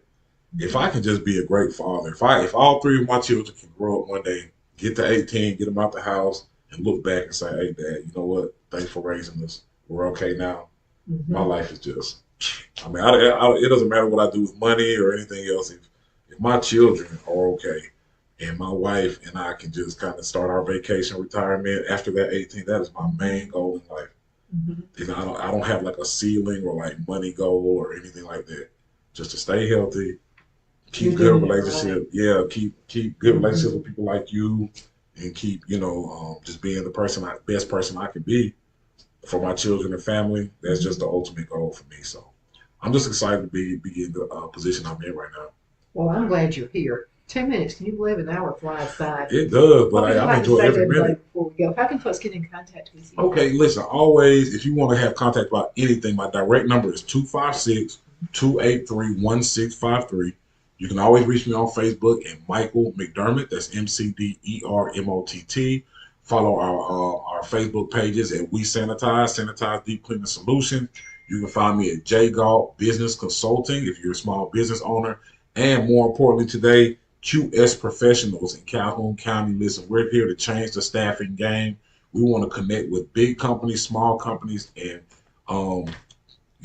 B: If I can just be a great father, if all three of my children can grow up one day, get to 18, get them out the house, and look back and say, "Hey, Dad, you know what? Thanks for raising us. We're okay now."
A: Mm-hmm.
B: My life is just. I mean, it doesn't matter what I do with money or anything else. If my children are okay, and my wife and I can just kind of start our vacation retirement after that 18, that is my main goal in life.
A: Mm-hmm.
B: I don't have like a ceiling or like money goal or anything like that. Just to stay healthy, keep good relationships. Right. Yeah, keep good relationships with people like you, and keep just being the best person I can be for my children and family. That's just the ultimate goal for me. So I'm just excited to be in the position I'm in right now.
A: Well, I'm glad you're here. 2 minutes. Can you believe an hour flies by?
B: It does, but I enjoy every
A: minute.
B: minute.
A: Before we go, how can folks get in contact with you?
B: Okay, listen, always, if you want to have contact about anything, my direct number is 256-283-1653. You can always reach me on Facebook at Michael McDermott. That's McDermott. Follow our Facebook pages at We-sanityze, Sanitize Deep Cleaning Solution. You can find me at J Galt Business Consulting if you're a small business owner. And more importantly today, QS Professionals in Calhoun County. Listen, we're here to change the staffing game. We want to connect with big companies, small companies, and we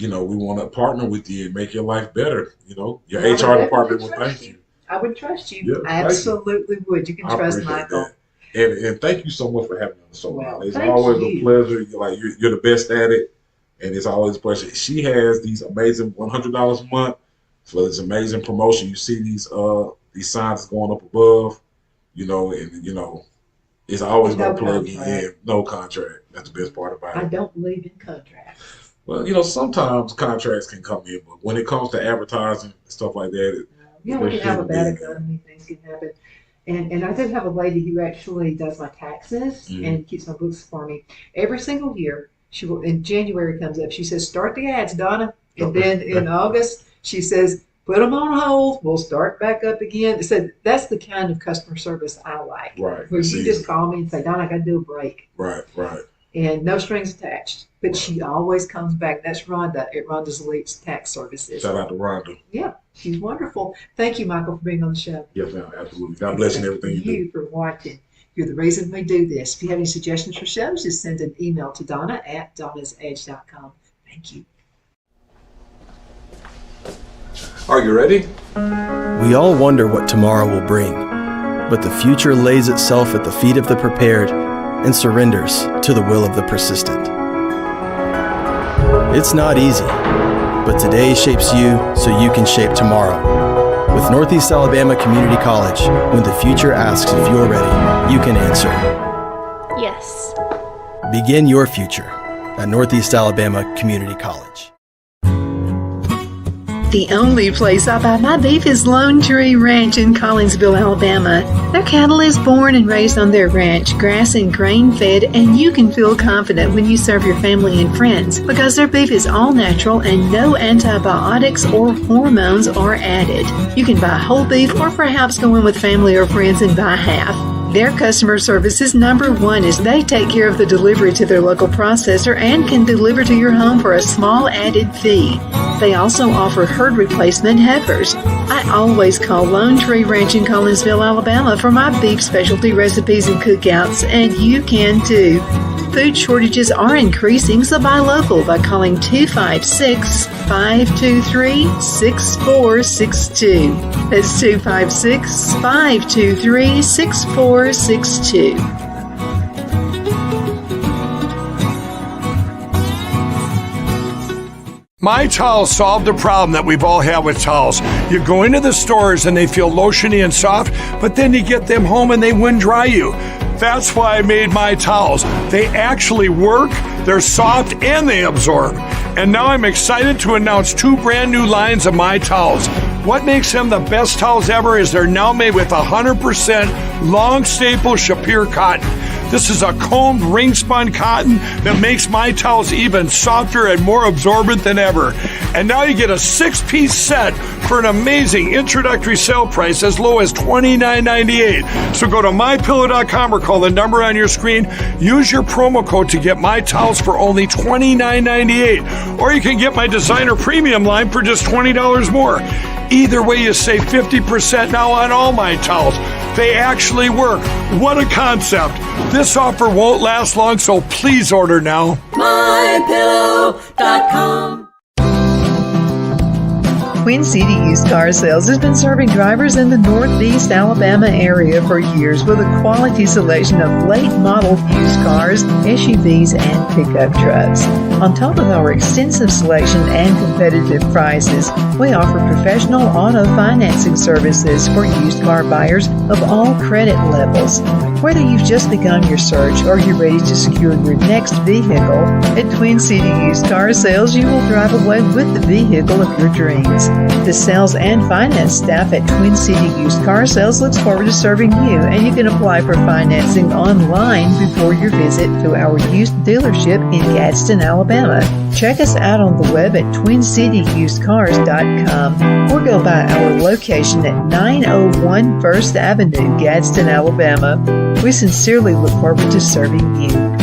B: want to partner with you and make your life better. Your HR department will thank you.
A: I would trust you.
B: Yeah,
A: I absolutely would. You can trust Michael.
B: That. And thank you so much for having me on the show.
A: Well,
B: it's always a pleasure. You're the best at it, and it's always a pleasure. She has these amazing $100 a month for this amazing promotion. You see these these signs going up above, and it's always
A: No
B: going to plug
A: contract.
B: in. No contract. That's the best part about
A: I
B: it.
A: don't believe in contracts.
B: Well, sometimes contracts can come in, but when it comes to advertising and stuff like that,
A: We can have a bad economy, things can happen. And I do have a lady who actually does my taxes and keeps my books for me. Every single year, she will, in January comes up, she says, start the ads, Donna. And then in August, she says, put them on hold. We'll start back up again. So that's the kind of customer service I like.
B: Right.
A: Where you just call me and say, Donna, I got to do a break.
B: Right.
A: And no strings attached. But she always comes back. That's Rhonda at Rhonda's Elite Tax Services.
B: Shout out to Rhonda.
A: Yeah, she's wonderful. Thank you, Michael, for being on the show.
B: Yes, ma'am. Absolutely. God bless you and everything you do.
A: Thank you for watching. You're the reason we do this. If you have any suggestions for shows, just send an email to Donna at donnasedge.com. Thank you.
C: Are you ready?
D: We all wonder what tomorrow will bring, but the future lays itself at the feet of the prepared and surrenders to the will of the persistent. It's not easy, but today shapes you so you can shape tomorrow. With Northeast Alabama Community College, when the future asks if you're ready, you can answer.
E: Yes.
D: Begin your future at Northeast Alabama Community College.
F: The only place I buy my beef is Lone Tree Ranch in Collinsville, Alabama. Their cattle is born and raised on their ranch, grass and grain fed, and you can feel confident when you serve your family and friends because their beef is all natural and no antibiotics or hormones are added. You can buy whole beef or perhaps go in with family or friends and buy half. Their customer service is number one as they take care of the delivery to their local processor and can deliver to your home for a small added fee. They also offer herd replacement heifers. I always call Lone Tree Ranch in Collinsville, Alabama for my beef specialty recipes and cookouts, and you can too. Food shortages are increasing, so buy local by calling 256-523-6462. That's 256-523-6462.
G: My Towels solved the problem that we've all had with towels. You go into the stores and they feel lotiony and soft, but then you get them home and they wind dry you. That's why I made My Towels. They actually work, they're soft, and they absorb. And now I'm excited to announce 2 brand new lines of My Towels. What makes them the best towels ever is they're now made with 100% long staple Shapir cotton. This is a combed ring spun cotton that makes My Towels even softer and more absorbent than ever. And now you get a 6-piece set for an amazing introductory sale price as low as $29.98. So go to mypillow.com or call the number on your screen. Use your promo code to get My Towels for only $29.98. Or you can get my designer premium line for just $20 more. Either way, you save 50% now on all My Towels. They actually work. What a concept. This offer won't last long, so please order now.
E: MyPillow.com.
F: Twin City Used Car Sales has been serving drivers in the Northeast Alabama area for years with a quality selection of late model used cars, SUVs, and pickup trucks. On top of our extensive selection and competitive prices, we offer professional auto financing services for used car buyers of all credit levels. Whether you've just begun your search or you're ready to secure your next vehicle, at Twin City Used Car Sales, you will drive away with the vehicle of your dreams. The sales and finance staff at Twin City Used Car Sales looks forward to serving you, and you can apply for financing online before your visit to our used dealership in Gadsden, Alabama. Check us out on the web at twincityusedcars.com or go by our location at 901 First Avenue, Gadsden, Alabama. We sincerely look forward to serving you.